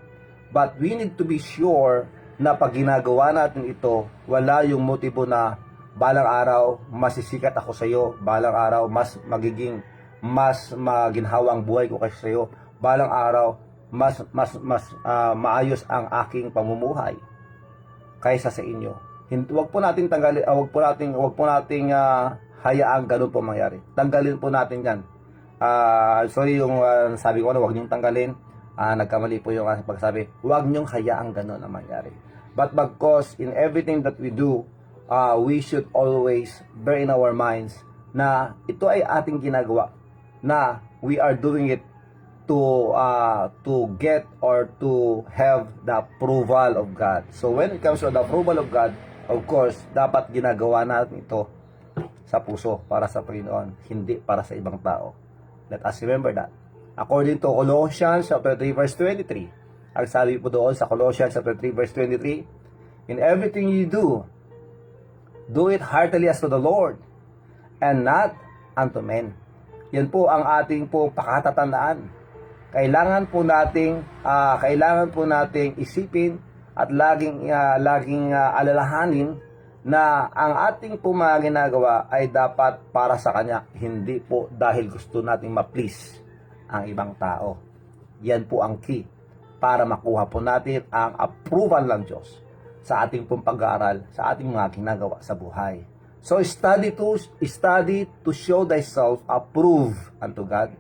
But we need to be sure na pag ginagawa natin ito, wala yung motibo na balang araw masisikat ako sa iyo, balang araw mas maginhawa ang buhay ko kasi sa iyo, balang araw mas maayos ang aking pamumuhay kaysa sa inyo. Wag po nating tanggalin, wag po nating hayaan ganun po mangyari. Tanggalin po natin 'yan. Sorry yung sabi ko wag niyong tanggalin. Nagkamali po yung pagsabi. Huwag niyong hayaang gano'n na mangyari. But because in everything that we do, we should always bear in our minds na ito ay ating ginagawa, na we are doing it to get or to have the approval of God. So when it comes to the approval of God, of course, dapat ginagawa natin ito sa puso para sa Panginoon, hindi para sa ibang tao. Let us remember that. According to Colossians chapter 3 verse 23, ang sabi po doon sa Colossians chapter 3 verse 23, in everything you do it heartily as to the Lord and not unto men. Yan po ang ating po pakatatandaan. Kailangan po nating isipin at laging alalahanin na ang ating po mga ginagawa ay dapat para sa Kanya, hindi po dahil gusto nating ma-please ang ibang tao. Yan po ang key para makuha po natin ang approval ng Diyos sa ating pong pag-aaral, sa ating mga ginagawa sa buhay. So study to show thyself approved unto God,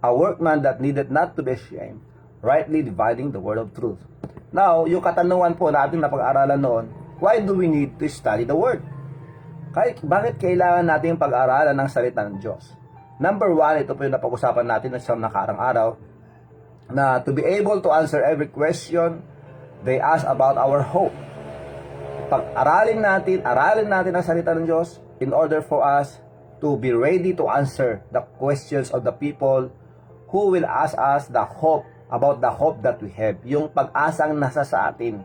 a workman that needed not to be ashamed, rightly dividing the word of truth. Now, yung katanungan po na ating napag-aralan noon, why do we need to study the word? Bakit kailangan natin pag-aralan ng salita ng Diyos? Number one, ito po yung napag-usapan natin sa nakarang araw, na to be able to answer every question they ask about our hope. Aralin natin ang salita ng Diyos in order for us to be ready to answer the questions of the people who will ask us the hope, about the hope that we have, yung pag-asang nasa sa atin.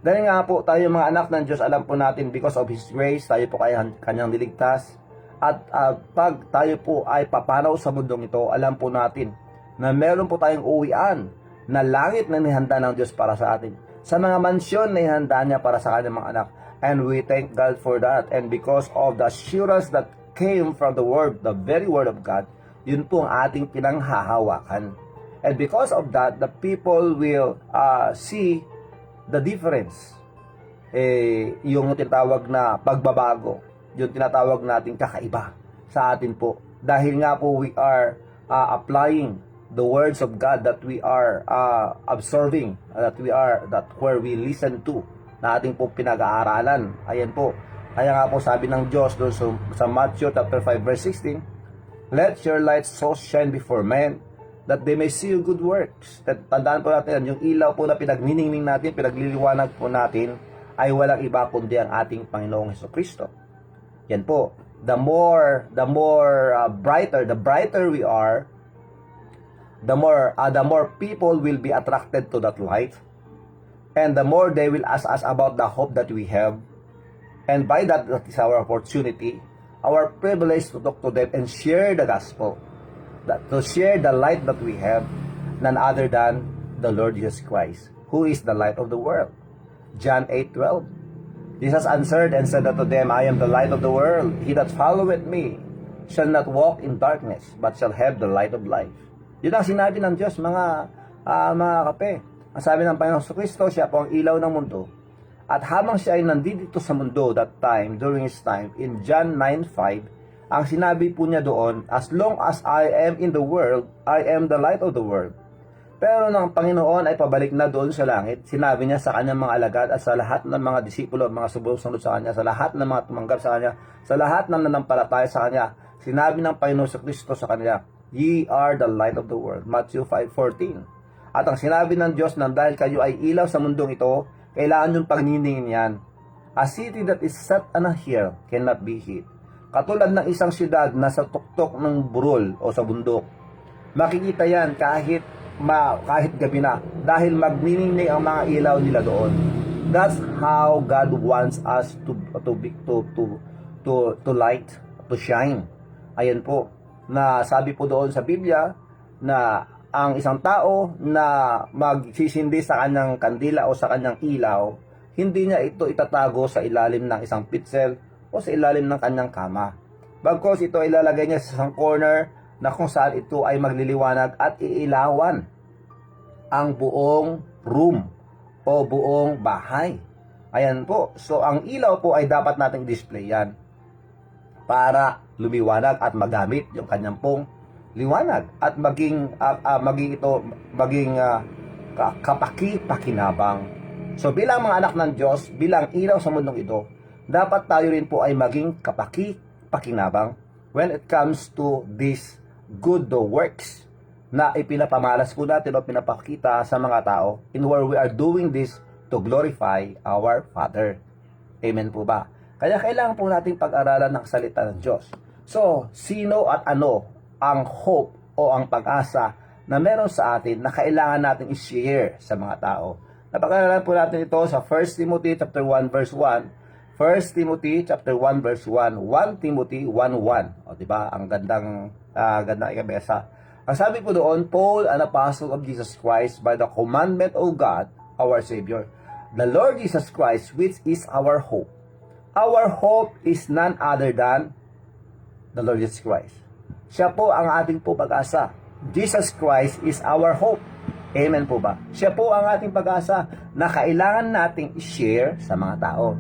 Dahil nga po tayo mga anak ng Diyos, alam po natin because of His grace, tayo po kanyang niligtas. At pag tayo po ay papanaw sa mundong ito, alam po natin na meron po tayong uwian na langit na nihanda ng Diyos para sa atin. Sa mga mansyon na ihanda niya para sa kanyang mga anak. And we thank God for that. And because of the assurance that came from the Word, the very Word of God, yun po ang ating pinanghahawakan. And because of that, the people will see the difference. Yung tinatawag na pagbabago, yung tinatawag nating kakaiba sa atin po. Dahil nga po we are applying the words of God that we are observing, that where we listen to, na ating po pinag-aaralan. Ayan po. Kaya nga po sabi ng Diyos doon sa Matthew chapter 5 verse 16, "Let your light so shine before men, that they may see your good works." Tandaan po natin, yung ilaw po na pinagniningning natin, pinagliliwanag po natin, ay walang iba kundi ang ating Panginoong Hesukristo. Yan po. The more brighter we are, the more people will be attracted to that light, and the more they will ask us about the hope that we have. And by that is our opportunity, our privilege to talk to them and share the gospel, to share the light that we have, none other than the Lord Jesus Christ, who is the light of the world. John 8:12. Jesus answered and said unto them, "I am the light of the world. He that followeth me shall not walk in darkness, but shall have the light of life." Yun ang sinabi ng Diyos, mga kape. Ang sabi ng Panginoong Kristo, siya po ang ilaw ng mundo. At habang siya ay nandito sa mundo that time, during his time, in John 9:5, ang sinabi po niya doon, "As long as I am in the world, I am the light of the world." Pero nang Panginoon ay pabalik na doon sa langit, sinabi niya sa kanyang mga alagad at sa lahat ng mga disipulo, mga sumunod sa kanya, sa lahat ng mga tumanggap sa kanya, sa lahat ng nanampalataya sa kanya, sinabi ng Panginoon sa Kristo sa kanya, "Ye are the light of the world." Matthew 5:14. At ang sinabi ng Diyos na dahil kayo ay ilaw sa mundong ito, kailangan yung pagniningin yan. "A city that is set on a hill cannot be hid." Katulad ng isang siyudad na sa tuktok ng burol o sa bundok. Makikita yan kahit gabi na dahil magniningning ang mga ilaw nila doon. That's how God wants us to light, to shine. Ayan po, na sabi po doon sa Biblia na ang isang tao na magsisindi sa kanyang kandila o sa kanyang ilaw, hindi niya ito itatago sa ilalim ng isang pitsel o sa ilalim ng kanyang kama. Bagkos ito ay ilalagay niya sa isang corner na kung saan ito ay magliliwanag at iilawan ang buong room o buong bahay. Ayan po. So ang ilaw po ay dapat nating display yan para lumiwanag at magamit yung kanyang pong liwanag at maging kapaki-pakinabang. So bilang mga anak ng Diyos, bilang ilaw sa mundong ito, dapat tayo rin po ay maging kapaki-pakinabang when it comes to these good works na ipinapamalas po natin o pinapakita sa mga tao in where we are doing this to glorify our Father. Amen po ba? Kaya kailangan po nating pag-aralan ng salita ng Diyos. So, sino at ano ang hope o ang pag-asa na meron sa atin na kailangan natin i-share sa mga tao? Napag-aralan po natin ito sa 1 Timothy chapter 1 verse 1. 1 Timothy chapter 1 verse 1. 1 Timothy 1:1. O diba? Ang gandang ikabesa. Ang sabi po doon, "Paul, an apostle of Jesus Christ, by the commandment of God, our Savior, the Lord Jesus Christ, which is our hope." Our hope is none other than the Lord Jesus Christ. Siya po ang ating po pag-asa. Jesus Christ is our hope. Amen po ba? Siya po ang ating pag-asa na kailangan nating i-share sa mga tao.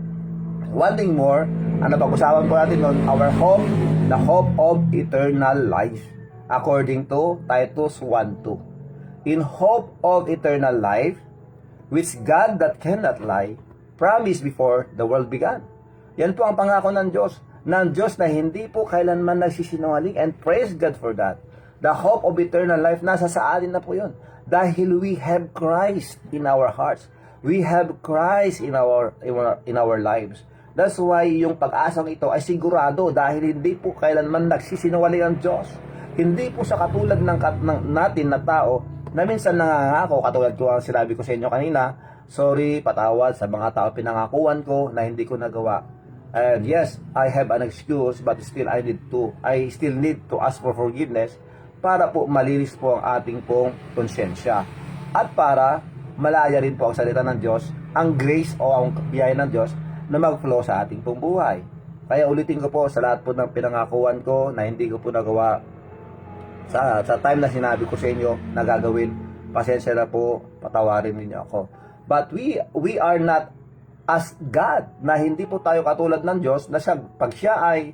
One thing more, ang napag-usapan po natin noon, our hope, the hope of eternal life. According to Titus 1:2. In hope of eternal life, which God that cannot lie, promised before the world began. Yan po ang pangako ng Diyos na hindi po kailanman nagsisinungaling, and praise God for that. The hope of eternal life, nasa sa atin na po yun. Dahil we have Christ in our hearts. We have Christ in our lives. That's why yung pag-asang ito ay sigurado dahil hindi po kailanman nagsisinungaling ang Diyos. Hindi po sa katulad ng natin na tao na minsan nangangako, katulad ko ang sinabi ko sa inyo kanina, sorry, patawad sa mga tao pinangakuan ko na hindi ko nagawa. And yes, I have an excuse, but still I still need to ask for forgiveness para po malinis po ang ating pong konsensya. At para malaya rin po ang salita ng Diyos, ang grace o ang biyaya ng Diyos na mag-flow sa ating pong buhay. Kaya ulitin ko po sa lahat po ng pinangakuan ko na hindi ko po nagawa sa time na sinabi ko sa inyo na gagawin, pasensya na po, patawarin niyo ako. But we are not as God, na hindi po tayo katulad ng Diyos na pag siya ay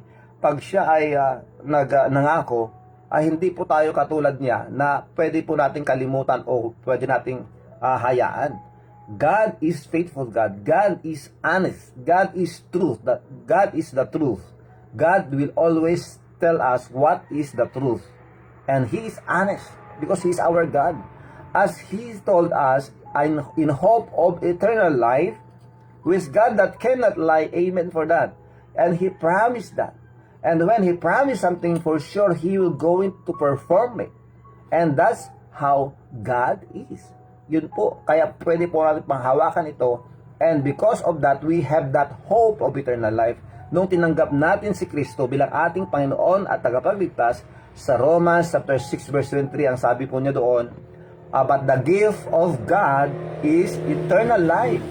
nangako, ay hindi po tayo katulad niya na pwede po nating kalimutan o pwede nating hayaan. God is faithful God. God is honest. God is truth. God is the truth. God will always tell us what is the truth. And He is honest because He is our God. As He told us, in hope of eternal life, with God that cannot lie, amen for that. And He promised that. And when He promised something, for sure He will going to perform it. And that's how God is. Yun po, kaya pwede po natin panghawakan ito. And because of that, we have that hope of eternal life. Nung tinanggap natin si Kristo bilang ating Panginoon at tagapagligtas, sa Romans chapter 6 verse 23, ang sabi po niya doon, but the gift of God is eternal life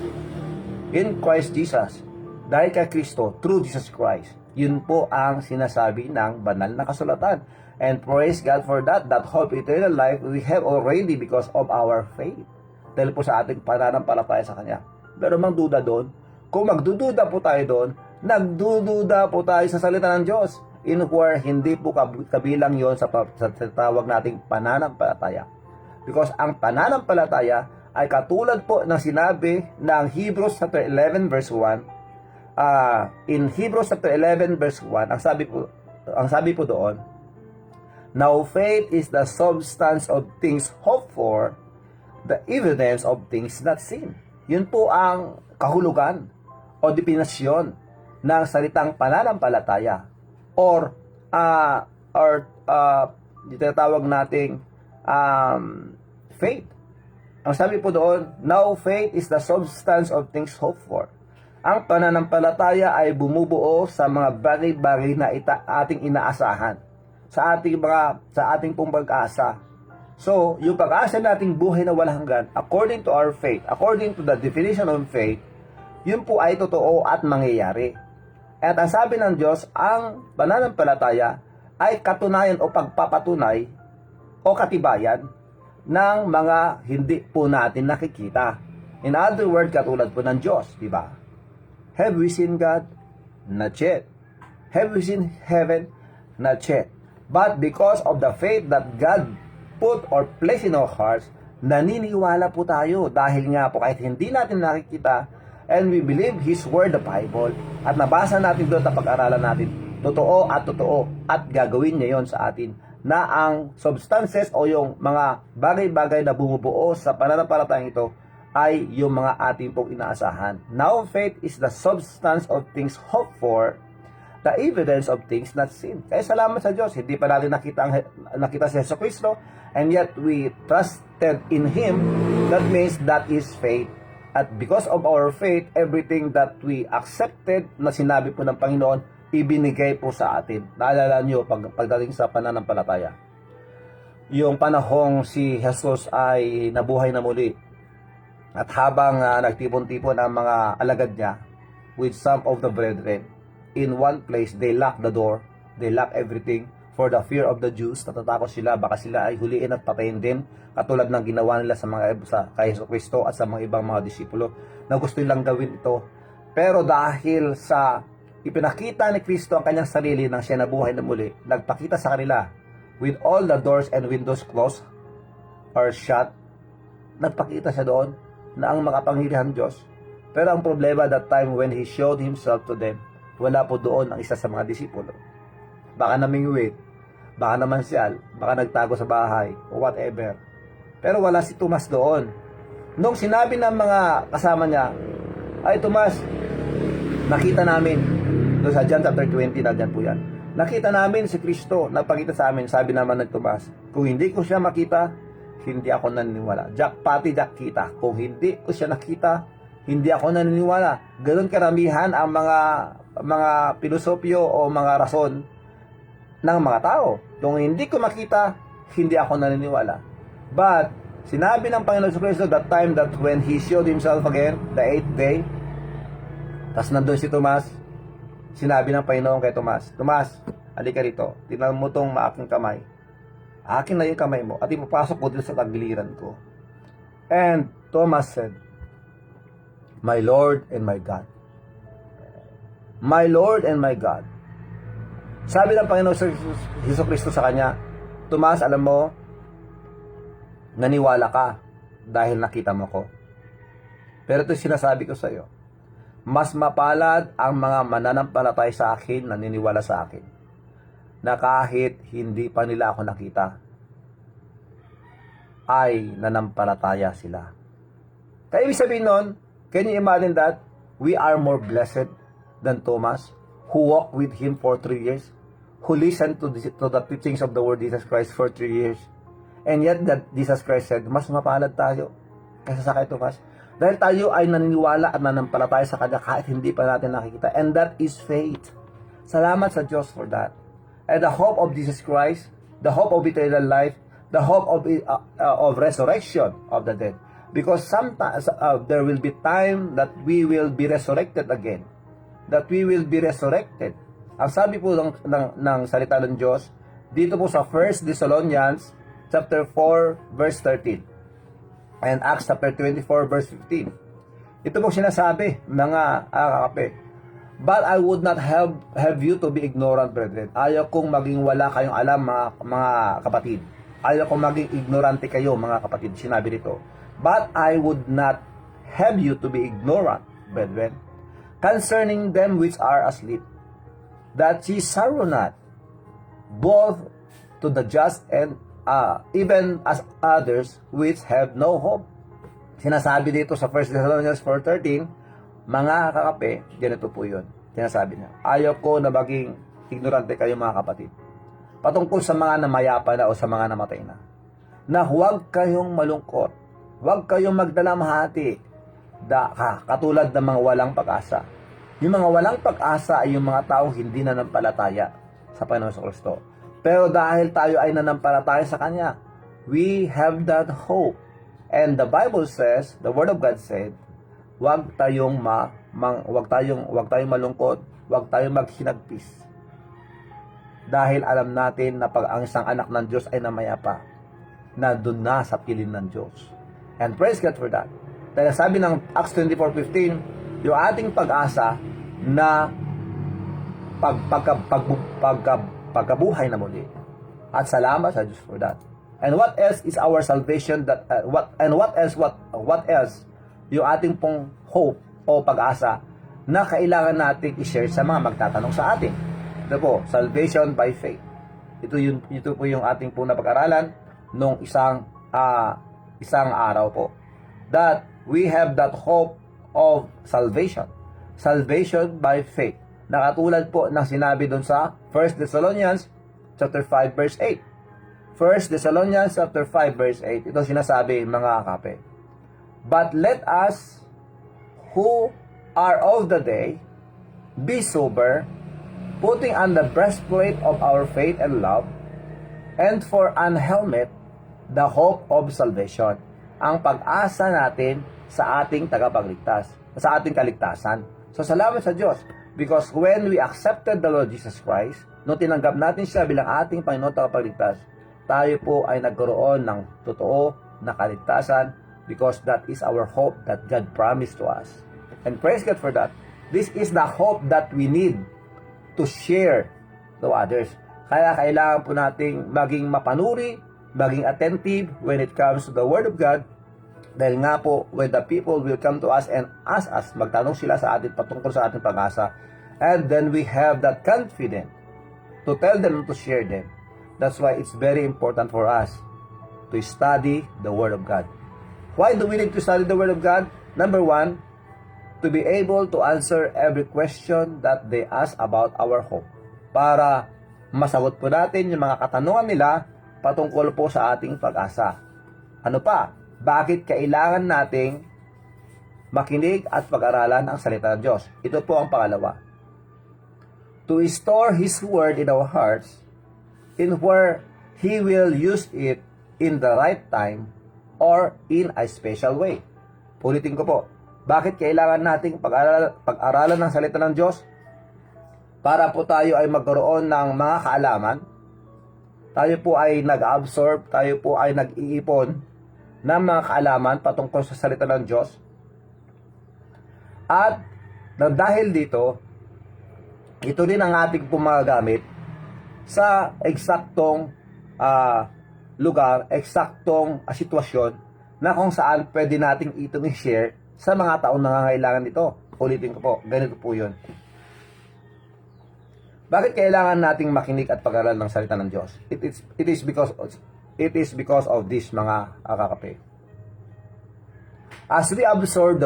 in Christ Jesus. Dahil kay Kristo, through Jesus Christ. Yun po ang sinasabi ng banal na kasulatan. And praise God for that hope, eternal life, we have already because of our faith. Dahil po sa ating pananampalataya sa Kanya. Pero magduda doon, kung magdududa po tayo doon, nagdududa po tayo sa salita ng Diyos. In where hindi po kabilang yon sa tawag nating pananampalataya. Because ang pananampalataya ay katulad po ng sinabi ng Hebrews chapter 11 verse 1. In Hebrews chapter 11 verse 1, ang sabi po doon, now faith is the substance of things hoped for, the evidence of things not seen. Yun po ang kahulugan o definasyon ng salitang pananampalataya or tinatawag nating faith. Ang sabi po doon, now faith is the substance of things hoped for. Ang pananampalataya ay bumubuo sa mga bagay-bagay na ating inaasahan. Sa ating pong pag-asa. So, yung pag-asa nating buhay na walang hanggan, according to our faith, according to the definition of faith, yun po ay totoo at mangyayari. At ang sabi ng Diyos, ang pananampalataya ay katunayan o pagpapatunay o katibayan ng mga hindi po natin nakikita. In other words, katulad po ng Diyos, di ba? Have we seen God? Not yet. Have we seen heaven? Not yet. But because of the faith that God put or place in our hearts, naniniwala po tayo dahil nga po kahit hindi natin nakikita and we believe His Word, the Bible, at nabasa natin doon at pag-aralan natin, totoo at gagawin niya yon sa atin na ang substances o yung mga bagay-bagay na bumubuo sa pananampalatayang ito ay yung mga ating pong inaasahan. Now faith is the substance of things hoped for, the evidence of things not seen. Kaya salamat sa Diyos, hindi pa natin nakita si Yesu Cristo, and yet we trusted in Him. That means that is faith. At because of our faith, everything that we accepted na sinabi po ng Panginoon, ibinigay po sa atin. Naalala nyo pagdating sa pananampalataya. Yung panahong si Jesus ay nabuhay na muli. At habang nagtipon-tipon ang mga alagad niya with some of the brethren, in one place, they lock the door, they lock everything for the fear of the Jews. Natatakot sila, baka sila ay huliin at patayin din, katulad ng ginawa nila kay Yesu Cristo at sa mga ibang mga disipulo na gusto nilang gawin ito. Pero dahil sa ipinakita ni Kristo ang kanyang sarili nang siya nabuhay na muli, nagpakita sa kanila with all the doors and windows closed or shut, nagpakita siya doon na ang makapangyarihan Diyos. Pero ang problema that time when He showed Himself to them, wala po doon ang isa sa mga disipulo. Baka namingwit, baka naman siyal, baka nagtago sa bahay, o whatever. Pero wala si Tomas doon. Nung sinabi ng mga kasama niya, ay Tomas, Nakita namin, doon sa John chapter 20, nandyan po yan. Nakita namin si Kristo, nagpakita sa amin, sabi naman ng Tomas, kung hindi ko siya makita, hindi ako naniniwala. Pati Jack kita, kung hindi ko siya nakita, hindi ako naniniwala. Ganon karamihan ang mga pilosopyo o mga rason ng mga tao. Kung hindi ko makita, hindi ako naniniwala. But, sinabi ng Panginoon sa Kristo that time that when He showed Himself again, the 8th day, tas nandun si Tomas, sinabi ng Panginoon kay Tomas, Tomas, halika rito, tingnan mo tong maaking kamay. Akin na yung kamay mo, at ipapasok ko dito sa tagiliran ko. And Thomas said, My Lord and my God. My Lord and my God. Sabi ng Panginoon sa Hesus Kristo sa kanya, Tomas, alam mo, naniwala ka dahil nakita mo ko. Pero ito sinasabi ko sa iyo, mas mapalad ang mga mananampalataya sa akin, naniniwala sa akin, na kahit hindi pa nila ako nakita, ay nanampalataya sila. Kaya ibig sabihin nun, can you imagine that? We are more blessed than Thomas, who walked with Him for 3 years, who listened to the teachings of the Lord Jesus Christ for 3 years. And yet, that Jesus Christ said, mas mapalad tayo kaysa sa kay Thomas. Dahil tayo ay naniniwala at nanampalataya sa Kanya kahit hindi pa natin nakikita. And that is faith. Salamat sa Diyos for that. And the hope of Jesus Christ, the hope of eternal life, the hope of resurrection of the dead. Because sometimes there will be time that we will be resurrected again. That we will be resurrected. Ang sabi po ng salita ng Diyos, dito po sa 1 Thessalonians chapter 4 verse 13. And Acts chapter 24 verse 15. Ito po sinasabi, mga kakape. But I would not have you to be ignorant, brethren. Ayaw kong maging wala kayong alam, mga kapatid. Ayaw kong maging ignorante kayo, mga kapatid. Sinabi dito. But I would not have you to be ignorant, brethren, concerning them which are asleep, that ye sorrow not, both to the just and even as others which have no hope. Sinasabi dito sa 1 Thessalonians 4:13, mga kakape, ganito po yun. Sinasabi niya, ayaw ko na maging ignorante kayo, mga kapatid, patungkol sa mga namayapa na o sa mga namatay na huwag kayong malungkot, huwag kayong magdalamhati, katulad ng mga walang pag-asa. Yung mga walang pag-asa ay yung mga taong hindi nanampalataya sa Panginoon sa Kristo. Pero dahil tayo ay nanampalataya sa Kanya, we have that hope. And the Bible says, the Word of God said, huwag tayong malungkot, huwag tayong maghinagpis. Dahil alam natin na pag ang isang anak ng Diyos ay namayapa, na doon na sa piling ng Diyos. And praise God for that. Dahil sabi ng Acts 24:15, yung ating pag-asa na pagkabuhay na muli. At salamat sa Diyos for that. And what else is our salvation, what else yung ating pong hope o pag-asa na kailangan nating i-share sa mga magtatanong sa atin. Ito po, salvation by faith. Ito po yung ating pong napag-aralan nung isang araw po. That we have that hope of salvation. Salvation by faith. Nakatulad po ng sinabi doon sa 1 Thessalonians chapter 5 verse 8. 1 Thessalonians chapter 5 verse 8. Ito sinasabi, mga kape. But let us who are of the day be sober, putting on the breastplate of our faith and love, and for an helmet the hope of salvation. Ang pag-asa natin sa ating tagapagligtas, sa ating kaligtasan. So salamat sa Diyos. Because when we accepted the Lord Jesus Christ, nung tinanggap natin siya bilang ating Panginoon tagapagligtas, tayo po ay nagkaroon ng totoo na kaligtasan because that is our hope that God promised to us. And praise God for that. This is the hope that we need to share to others. Kaya kailangan po nating maging mapanuri, maging attentive when it comes to the Word of God. Dahil nga po, when the people will come to us and ask us, magtanong sila sa atin patungkol sa ating pag-asa, and then we have that confidence to tell them, to share them. That's why it's very important for us to study the Word of God. Why do we need to study the Word of God? Number one, to be able to answer every question that they ask about our hope. Para masagot po natin yung mga katanungan nila patungkol po sa ating pag-asa. Ano pa? Bakit kailangan nating makinig at pag-aralan ang salita ng Diyos? Ito po ang pangalawa. To store His Word in our hearts, in where He will use it in the right time or in a special way. Ulitin ko po. Bakit kailangan nating pag-aralan ng salita ng Diyos? Para po tayo ay magkaroon ng mga kaalaman. Tayo po ay nag-absorb, tayo po ay nag-iipon ng mga kaalaman patungkol sa salita ng Diyos. At dahil dito, ito din ang ating pumagamit sa eksaktong lugar, eksaktong sitwasyon na kung saan pwede nating itong i-share sa mga taong nangangailangan nito. Ulitin ko po, ganito po yun. Bakit kailangan nating makinig at pag-aralan ng salita ng Diyos? It is because of this, mga kakape. As we absorb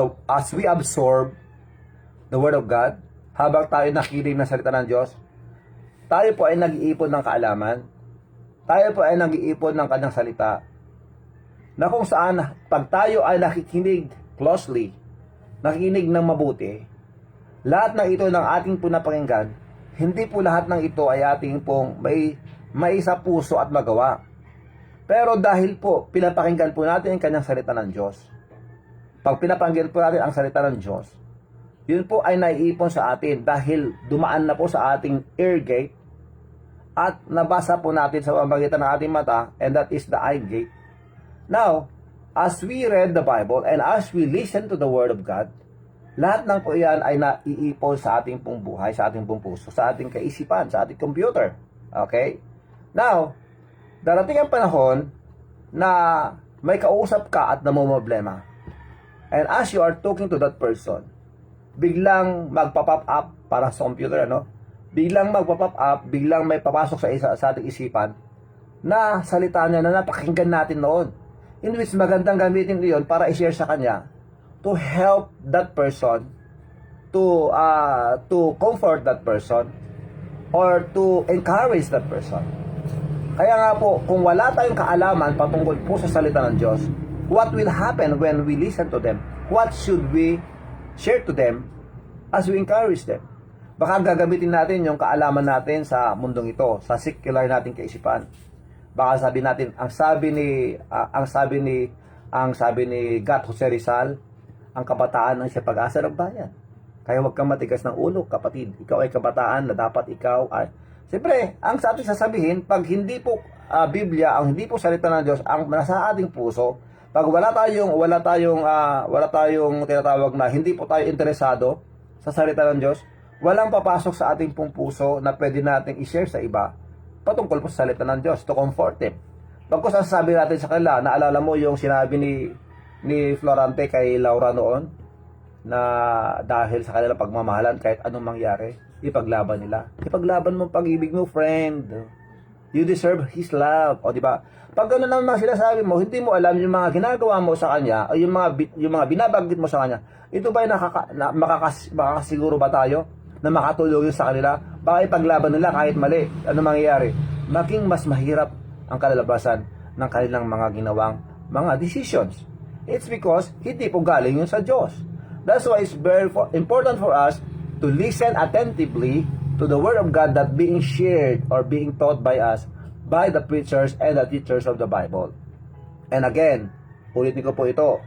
the Word of God, habang tayo nakikinig ng salita ng Diyos, tayo po ay nag-iipon ng kaalaman, tayo po ay nag-iipon ng kanyang salita, na kung saan pag tayo ay nakikinig closely, nakikinig ng mabuti, lahat ng ito ng ating pinapakinggan, hindi po lahat ng ito ay ating pong may sa puso at magawa. Pero dahil po pinapakinggan po natin ang kanyang salita ng Diyos, pag pinapakinggan po natin ang salita ng Diyos, yun po ay naiipon sa atin dahil dumaan na po sa ating ear gate at nabasa po natin sa pamamagitan ng ating mata, and that is the eye gate. Now, as we read the Bible and as we listen to the Word of God, lahat ng po yan ay naiipon sa ating pong buhay, sa ating pong puso, sa ating kaisipan, sa ating computer. Okay? Now, darating ang panahon na may kausap ka at namumroblema. And as you are talking to that person, biglang magpa-pop up para sa computer, ano? Biglang magpa-pop up, biglang may papasok sa ating isipan na salita niya na napakinggan natin noon. In which magandang gamitin yun para i-share sa kanya to help that person, to comfort that person, or to encourage that person. Kaya nga po, kung wala tayong kaalaman patungkol po sa salita ng Diyos, what will happen when we listen to them? What should we share to them as we encourage them? Baka gagamitin natin yung kaalaman natin sa mundong ito, sa secular nating kaisipan. Baka sabi natin, ang sabi ni Gat Jose Rizal, ang kabataan ang siya pag-asa ng bayan. Kaya huwag kang matigas ng ulo, kapatid. Ikaw ay kabataan na dapat ikaw ay... Siyempre, ang sa ating sasabihin, pag hindi po Biblia, ang hindi po salita ng Diyos, ang nasa ating puso, pag wala tayong tinatawag na hindi po tayo interesado sa salita ng Diyos, walang papasok sa ating pong puso na pwede nating i-share sa iba patungkol po sa salita ng Diyos to comfort them. Pagkos ang sabi natin sa kanila, naalala mo yung sinabi ni Florante kay Laura noon na dahil sa kanila pagmamahalan kahit anong mangyari, ipaglaban nila. Ipaglaban mo ang pag-ibig mo, friend. You deserve His love. O di ba? Pag gano'n naman sinasabi mo, hindi mo alam yung mga ginagawa mo sa kanya o yung mga binabanggit mo sa kanya. Ito ba ay makakasiguro ba tayo na makatulong sa kanila? Baka ipaglaban nila kahit mali. Ano mangyayari? Maging mas mahirap ang kalalabasan ng kanilang mga ginawang mga decisions. It's because hindi po galing yun sa Diyos. That's why it's very important for us to listen attentively to the Word of God that being shared or being taught by us by the preachers and the teachers of the Bible. And again, ulitin ko po ito,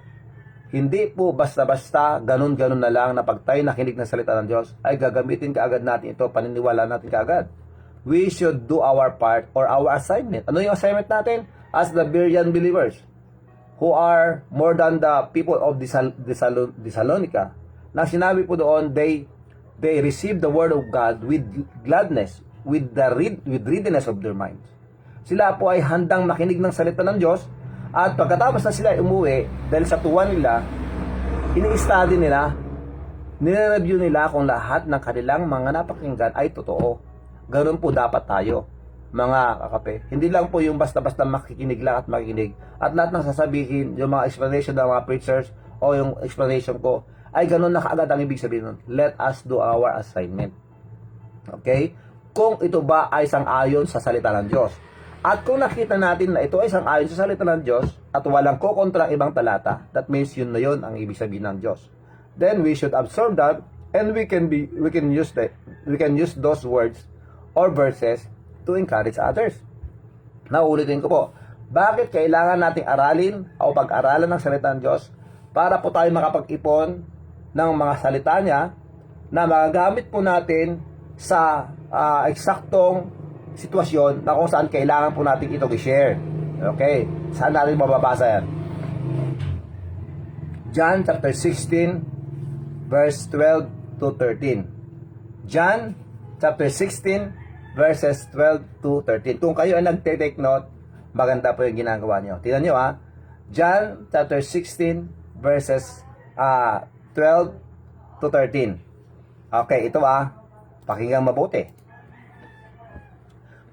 hindi po basta-basta ganun-ganun na lang na pag tayo nakinig ng salita ng Diyos ay gagamitin kaagad natin ito, paniniwala natin kaagad. We should do our part or our assignment. Ano yung assignment natin? As the Berean believers who are more than the people of Thessalonica, na sinabi po doon, they received the Word of God with gladness, with readiness of their minds. Sila po ay handang makinig ng salita ng Diyos, at pagkatapos na sila umuwi, dahil sa tuwa nila, ini-study nila, nire-review nila kung lahat ng kanilang mga napakinggan ay totoo. Ganun po dapat tayo, mga kakape. Hindi lang po yung basta-basta makikinig lang at makikinig. At lahat ng sasabihin, yung mga explanation ng mga preachers o yung explanation ko, ay ganun na kaagad ang ibig sabihin nun. Let us do our assignment. Okay? Kung ito ba ay sang-ayon sa salita ng Diyos. At kung nakita natin na ito ay sang-ayon sa salita ng Diyos at walang kokontra ang ibang talata, that means yun na yun ang ibig sabihin ng Diyos. Then we should absorb that, and we can use those words or verses to encourage others. Naulitin ko po, bakit kailangan nating aralin o pag-aralan ng salita ng Diyos para po tayo makapag-ipon ng mga salita niya na magagamit po natin sa eksaktong sitwasyon na kung saan kailangan po natin ito i-share. Okay, saan natin mababasa yan? John chapter 16 verse 12 to 13. John chapter 16 verses 12 to 13. Kung kayo ay nagte-take note, maganda po yung ginagawa nyo. Tingnan nyo John chapter 16 verses 12 to 13. Okay, ito pakinggan mabuti.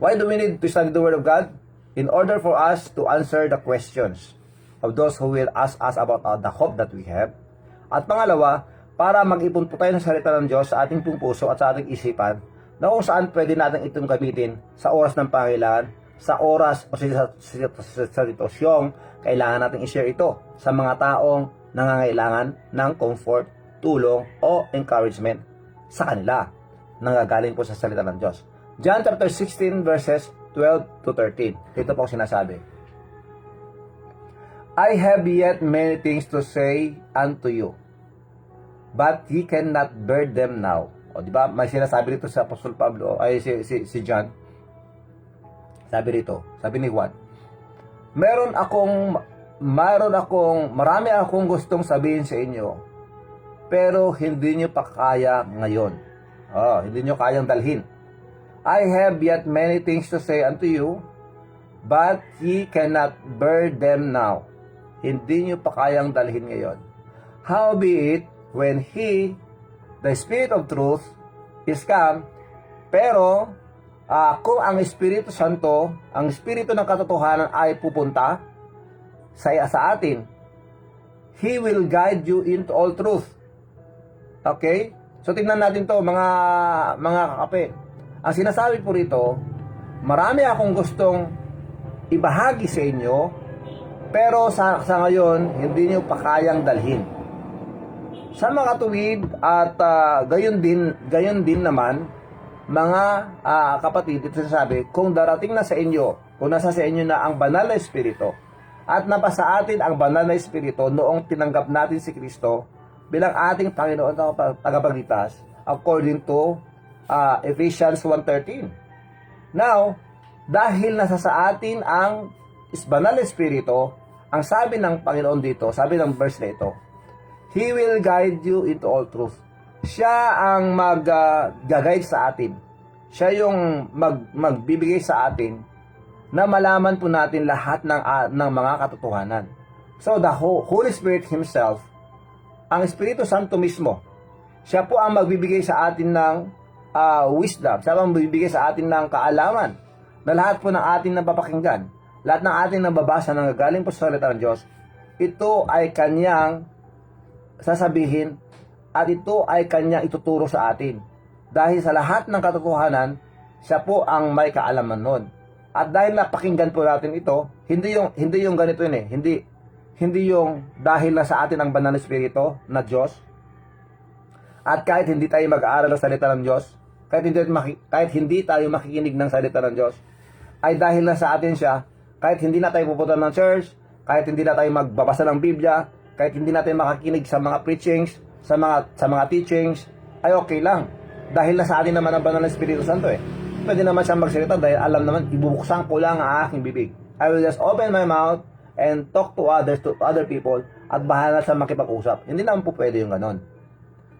Why do we need to study the Word of God? In order for us to answer the questions of those who will ask us about the hope that we have. At pangalawa, para mag-ipon po tayo ng salita ng Diyos sa ating pong puso at sa ating isipan na kung saan pwede natin itong gamitin sa oras ng pangailangan, sa oras o sa sitwasyong kailangan natin i-share ito sa mga taong nangangailangan ng comfort, tulong o encouragement sa kanila. Nanggagaling po sa salita ng Diyos. John chapter 16 verses 12 to 13. Ito po ang sinasabi. I have yet many things to say unto you, but ye cannot bear them now. O, di ba? May sinasabi rito sa Apostol Pablo, ay si John. Sabi rito, sabi ni Juan, marami akong gustong sabihin sa inyo, pero hindi nyo pa kaya ngayon. Hindi nyo kayang dalhin. I have yet many things to say unto you, but ye cannot bear them now. Hindi nyo pa kayang dalhin ngayon. Howbeit, when He, the Spirit of Truth, is come, pero kung ang Espiritu Santo, ang Espiritu ng katotohanan ay pupunta sa atin, He will guide you into all truth. Okay? So tingnan natin to mga kakape. Ang sinasabi po rito, marami akong gustong ibahagi sa inyo, pero sa ngayon, hindi nyo pa kayang dalhin. Sa mga tuwid at gayon din naman, mga kapatid, ito sinasabi, kung darating na sa inyo, kung nasa sa inyo na ang banal na Espiritu, at napasa atin ang banal na Espiritu noong tinanggap natin si Kristo bilang ating Panginoon at tagapagligtas, according to Ephesians 1:13. Now, dahil nasa sa atin ang banal na Espiritu, ang sabi ng Panginoon dito, sabi ng verse na ito, He will guide you into all truth. Siya ang mag-guide sa atin. Siya yung magbibigay sa atin na malaman po natin lahat ng mga katotohanan. So, the Holy Spirit Himself, ang Espiritu Santo mismo, siya po ang magbibigay sa atin ng wisdom. Siya ang magbibigay sa atin ng kaalaman na lahat po ng ating napapakinggan, lahat ng ating nababasa na galing po sa salita ng Diyos, ito ay Kanyang sasabihin at ito ay Kanyang ituturo sa atin. Dahil sa lahat ng katotohanan, siya po ang may kaalaman nun. At dahil napakinggan po natin ito, hindi yung ganito yun Hindi yung dahil na sa atin ang banal na Espiritu na Diyos. At kahit hindi tayo mag-aaral ng salita ng Diyos, kahit hindi tayo makikinig ng salita ng Diyos, ay dahil na sa atin siya, kahit hindi na tayo pupunta ng church, kahit hindi na tayo magbabasa ng Biblia, kahit hindi na tayo makakinig sa mga preachings, sa mga teachings, ay okay lang. Dahil na sa atin naman ang banal na Espiritu Santo Pwede naman siyang magsalita dahil alam naman, ibubuksan ko lang ang aking bibig. I will just open my mouth and talk to other people at bahala sa makipag-usap. Hindi naman po pwede yung ganon.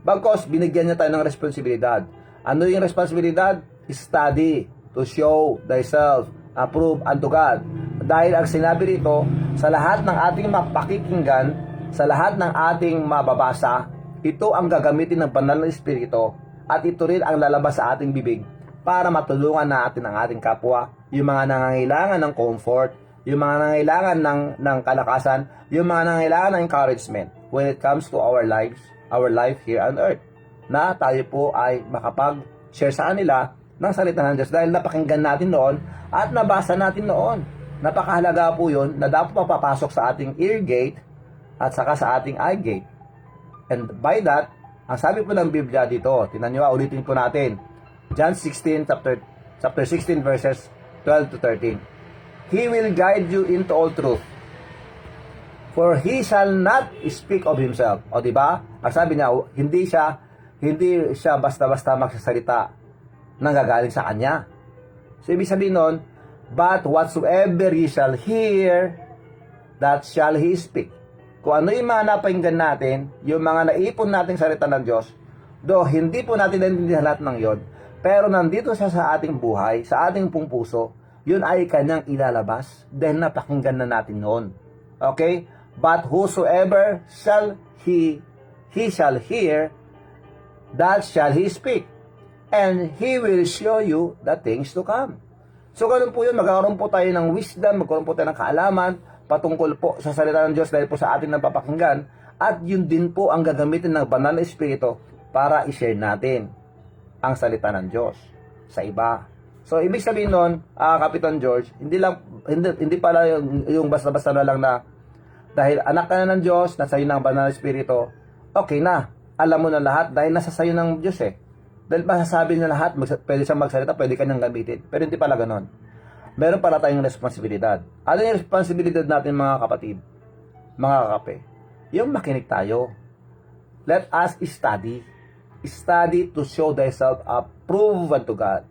Bagkos, binigyan niya tayo ng responsibilidad. Ano yung responsibilidad? Study to show thyself approved unto God. Dahil ang sinabi rito, sa lahat ng ating mapakikinggan, sa lahat ng ating mababasa, ito ang gagamitin ng banal na Espiritu at ito rin ang lalabas sa ating bibig para matulungan natin ang ating kapwa, yung mga nangangailangan ng comfort, yung mga nangangailangan ng kalakasan, yung mga nangangailangan ng encouragement when it comes to our lives our life here on earth. Na tayo po ay makapag-share sa kanila ng salita ng Diyos dahil napakinggan natin noon at nabasa natin noon. Napakahalaga po yun na dapat papapasok sa ating ear gate at saka sa ating eye gate. And by that, ang sabi po ng Biblia dito, tinan nyo, ulitin po natin. John 16, chapter 16 verses 12 to 13. He will guide you into all truth. For he shall not speak of himself. O diba? Ang sabi niya, hindi siya basta-basta magsasalita nang gagaling sa kanya. So ibig sabihin nun, but whatsoever he shall hear, that shall he speak. Kung ano yung mga napakinggan natin, yung mga naipon nating salita ng Diyos, do hindi po natin naintindihan lahat ng yon, pero nandito siya sa ating buhay, sa ating pong puso, yun ay kanyang ilalabas dahil napakinggan na natin noon. Okay? But whosoever shall he shall hear, that shall he speak, and he will show you the things to come. So ganun po yun, magkakaroon po tayo ng wisdom, magkakaroon po tayo ng kaalaman patungkol po sa salita ng Diyos dahil po sa ating napapakinggan, at yun din po ang gagamitin ng banal na Espiritu para i-share natin ang salita ng Diyos sa iba. So ibig sabihin nun, Kapitan George, hindi pala yung basta-basta na lang na dahil anak ka na ng Diyos, nasa iyo ng banal na Espiritu, okay na, alam mo na lahat dahil nasa sayo ng Diyos eh. Dahil masasabi niya lahat, pwede siyang magsalita, pwede ka niyang gamitin. Pero hindi pala ganon. Meron pala tayong responsibilidad. Ano yung responsibilidad natin mga kapatid? Mga kakape? Yung makinig tayo. Let us study. Study to show thyself approved unto God.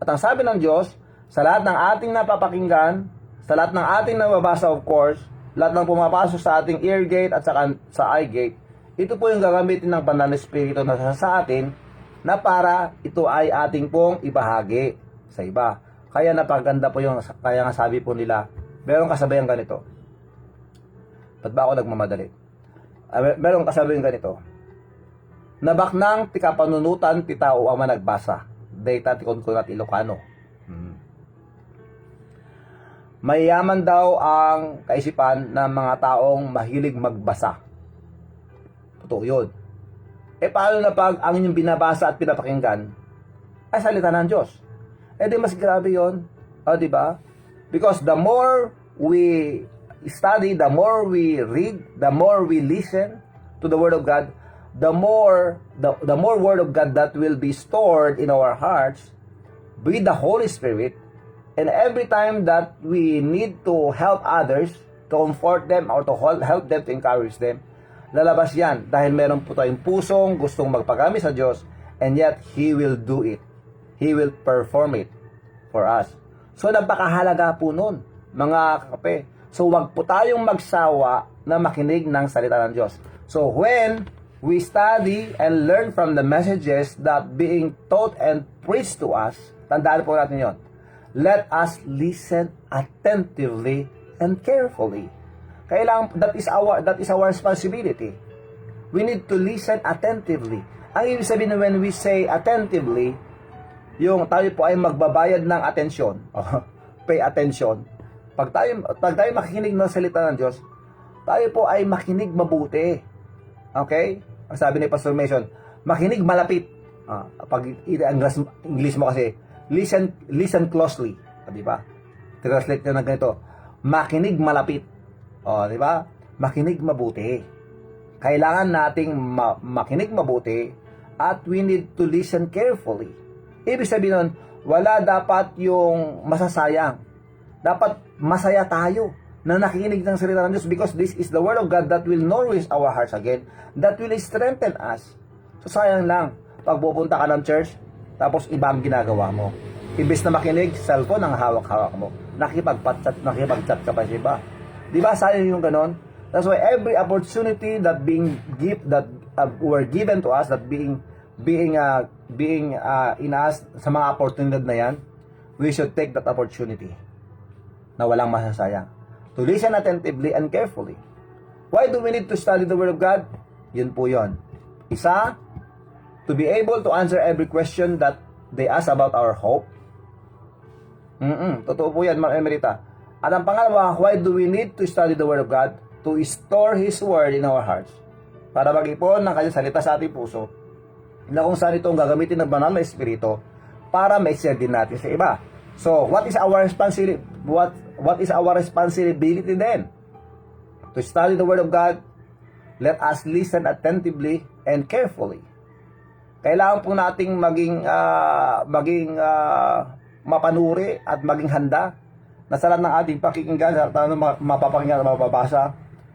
At ang sabi ng Diyos, sa lahat ng ating napapakinggan, sa lahat ng ating nababasa of course, lahat ng pumapasok sa ating ear gate at saka sa eye gate, ito po yung gagamitin ng banal na Espiritu na sa atin na para ito ay ating pong ibahagi sa iba. Kaya napaganda po yung, kaya nga sabi po nila, meron kasabayang ganito. Ba't ba ako nagmamadali? Meron kasabayang ganito. Nabaknang tika panunutan ti tao ang managbasa. Data ti kunkunat Ilocano. Mayaman daw ang kaisipan ng mga taong mahilig magbasa. Totoo yun. Paano na pag ang inyong binabasa at pinapakinggan ay salita ng Diyos? Di mas grabe yun. Diba? Because the more we study, the more we read, the more we listen to the Word of God, the more Word of God that will be stored in our hearts with the Holy Spirit. And every time that we need to help others, to comfort them or to help them, to encourage them, lalabas yan dahil meron po tayong pusong gustong magpagami sa Diyos, and yet He will do it. He will perform it for us. So napakahalaga po nun, mga kape. So wag po tayong magsawa na makinig ng salita ng Diyos. So when we study and learn from the messages that being taught and preached to us, tandaan po natin yon. Let us listen attentively and carefully. Kailangan, that is our responsibility. We need to listen attentively. Ang ibig sabihin when we say attentively, yung tayo po ay magbabayad ng atensyon. Pay attention. Pag tayo makikinig ng salita ng Diyos, tayo po ay makinig mabuti. Okay? Ang sabi ni Pastor Mason, makinig malapit. Pag English mo kasi, listen closely. Di ba? Translate na ng ganito. Makinig malapit. Di ba? Makinig mabuti. Kailangan nating makinig mabuti at we need to listen carefully. Ibig sabihin nun, wala dapat yung masasayang. Dapat masaya tayo na nakikinig ng salita ng Diyos because this is the Word of God that will nourish our hearts again, that will strengthen us. So sayang lang, pag pupunta ka ng church, tapos iba ang ginagawa mo. Imbes na makinig, cellphone ang hawak-hawak mo. Nakipag-chat ka pa sa iba. Di ba sayang yung ganon? That's why every opportunity that were given to us, that being in us sa mga opportunity na yan, we should take that opportunity na walang masasayang. To listen attentively and carefully. Why do we need to study the Word of God? Yun po yun. Isa, to be able to answer every question that they ask about our hope. Totoo po yan, Ma'am Emerita. At ang pangalawa, why do we need to study the Word of God? To store His Word in our hearts. para mag-ipon ng kanyang salita sa ating puso, na kung saan ito ang gagamitin ng banal na Espiritu para ma-share din natin sa iba. So, what is our responsibility then? To study the Word of God, let us listen attentively and carefully. Kailangan po nating maging mapanuri at maging handa na sa lahat ng ating pakikinggan, sa lahat ng mapapakinggan at mapabasa.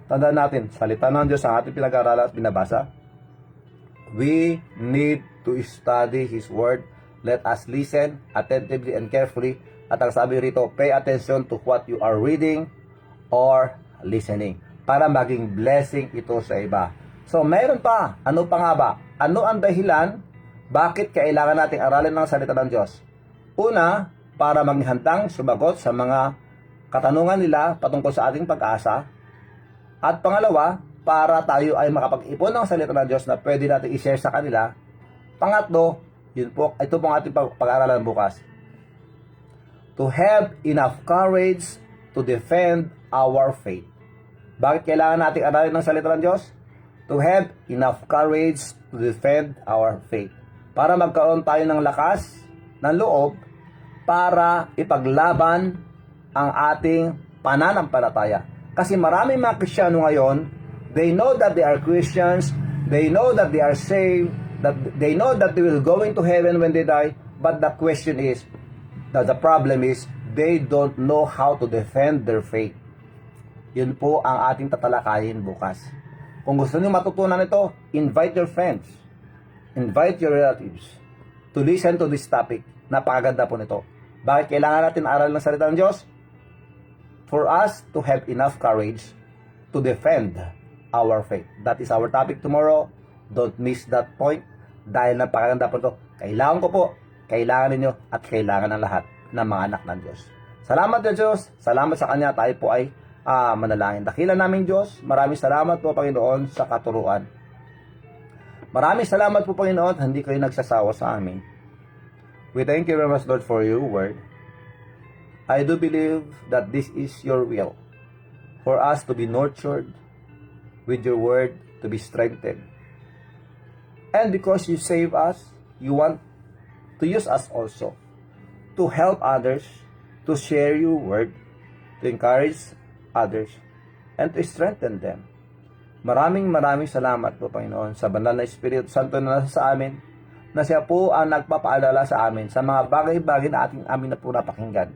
Tandaan natin, salita ng Diyos ang ating pinag-aaralan at binabasa. We need to study His Word. Let us listen attentively and carefully. At ang sabi rito, pay attention to what you are reading or listening para maging blessing ito sa iba. So, mayroon pa. Ano pa nga ba? Ano ang dahilan bakit kailangan nating aralin ng salita ng Diyos? Una, para maging handang sumagot sa mga katanungan nila patungkol sa ating pag-asa. At pangalawa, para tayo ay makapag-ipon ng salita ng Diyos na pwede natin i-share sa kanila. Pangatlo, ito po ang ating pag-aaralan bukas. To have enough courage to defend our faith. Bakit kailangan nating aralin ng salita ng Diyos? To have enough courage to defend our faith. Para magkaroon tayo ng lakas, ng loob, para ipaglaban ang ating pananampalataya. Kasi maraming mga Kristiyano ngayon, they know that they are Christians, they know that they are saved, that they know that they will go into heaven when they die, but the question is, the problem is, they don't know how to defend their faith. Yun po ang ating tatalakayin bukas. Kung gusto niyo matutunan ito, invite your friends, invite your relatives to listen to this topic. Napakaganda po nito. Bakit kailangan natin aral ng salita ng Diyos? For us to have enough courage to defend our faith. That is our topic tomorrow. Don't miss that point. Dahil napakaganda po ito. Kailangan ko po, kailangan ninyo, at kailangan ng lahat ng mga anak ng Diyos. Salamat sa Diyos. Salamat sa Kanya. Tayo po ay manalangin. Dakilan namin Diyos. Maraming salamat po Panginoon sa katuruan. Maraming salamat po Panginoon. Hindi kayo nagsasawa sa amin. We thank you very much Lord for your word. I do believe that this is your will. For us to be nurtured with your word, to be strengthened. And because you save us, you want to use us also to help others, to share your word, to encourage others, and to strengthen them. Maraming salamat po Panginoon sa banal na Espiritu Santo na nasa sa amin, na siya po ang nagpapaalala sa amin sa mga bagay-bagay na amin na po napakinggan,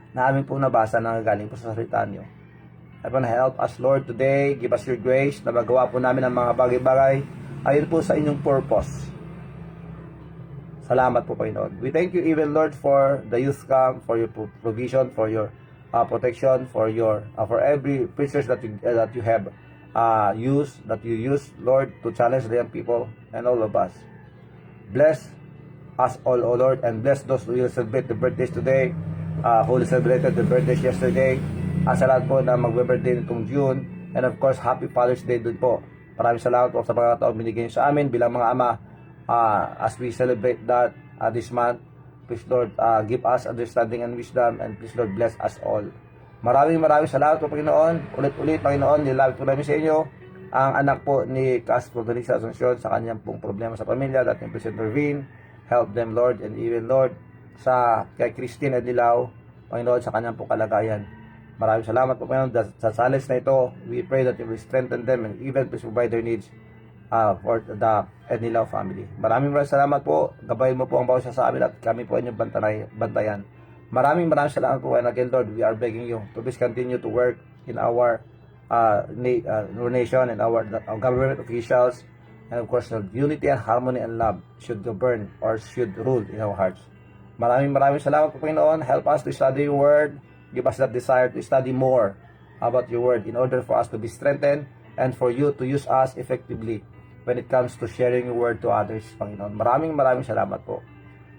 na amin po nabasa na galing po sa salita niyo. Everyone help us Lord today, give us your grace na magawa po namin ang mga bagay-bagay ayon po sa inyong purpose. Salamat po Panginoon. We thank you even Lord for the youth camp, for your provision, for your protection, for every preachers that you have that you use Lord to challenge the young people and all of us. Bless us all, O Lord, and bless those who will celebrate the birthdays today, who celebrated the birthdays yesterday, at sa lahat po na magbe-birthday nitong June, and of course, Happy Father's Day din po. Maraming salamat po sa mga taong binigay niyo sa amin bilang mga ama as we celebrate that this month. Please Lord, give us understanding and wisdom, and please Lord, bless us all. Maraming salamat po Panginoon. Ulit-ulit Panginoon, nilapit po namin sa inyo ang anak po ni Castro Delisa Asuncion sa kanyang pong problema sa pamilya, dating President Irvin. Help them Lord, and even Lord sa kay Christine Adilao, Panginoon, sa kanyang pong kalagayan. Maraming salamat po Panginoon sa challenge na ito. We pray that you will strengthen them and even please provide their needs for the Adilao family. Maraming salamat po. Gabayin mo po ang bawat isa sa amin at kami po inyong bantayan. Maraming salamat po. And again Lord, we are begging you to please continue to work in our nation and our government officials, and of course Lord, unity and harmony and love should govern or should rule in our hearts. Maraming salamat po Panginoon. Help us to study your word. Give us that desire to study more about your word in order for us to be strengthened and for you to use us effectively when it comes to sharing your word to others, Panginoon. Maraming salamat po.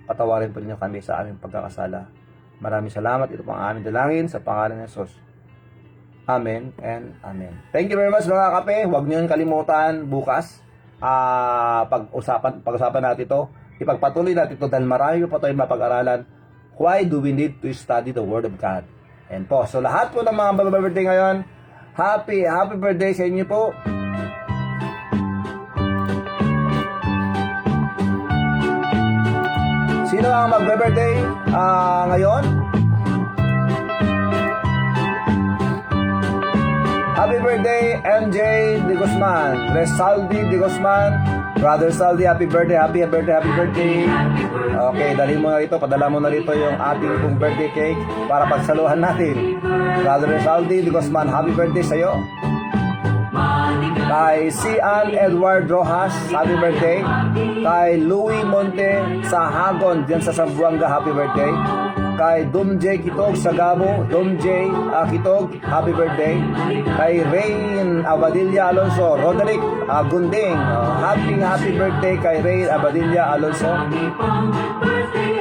Patawarin po ninyo kami sa aming pagkakasala. Maraming salamat. Ito po ang aming dalangin sa pangalan ng Jesus. Amen and amen. Thank you very much mga kape. Huwag niyo kalimutan bukas pag-usapan natin ito. Ipagpatuloy natin ito dahil marami pa tayong mapag-aralan. Why do we need to study the Word of God? And po, so lahat po ng mga birthday ngayon, happy birthday sa inyo po. Sino ang magbe-birthday ngayon? Happy birthday, MJ De Guzman, Resaldi De Guzman, Brother Saldi, happy birthday, happy birthday. Okay, dalhin mo na rito, padala mo na rito yung ating pong birthday cake para pagsaluhan natin. Brother Resaldi De Guzman, happy birthday sa'yo. Kay Sian Edward Rojas, happy birthday. Kay Louie Monte sa Hagon, dyan sa Zamboanga, happy birthday. Kay Dumjay Kitog sa Gabo, Dumjay Kitog, happy birthday. Kay Rain Abadilla Alonso, Roderick Gunding, happy birthday kay Rain Abadilla Alonso.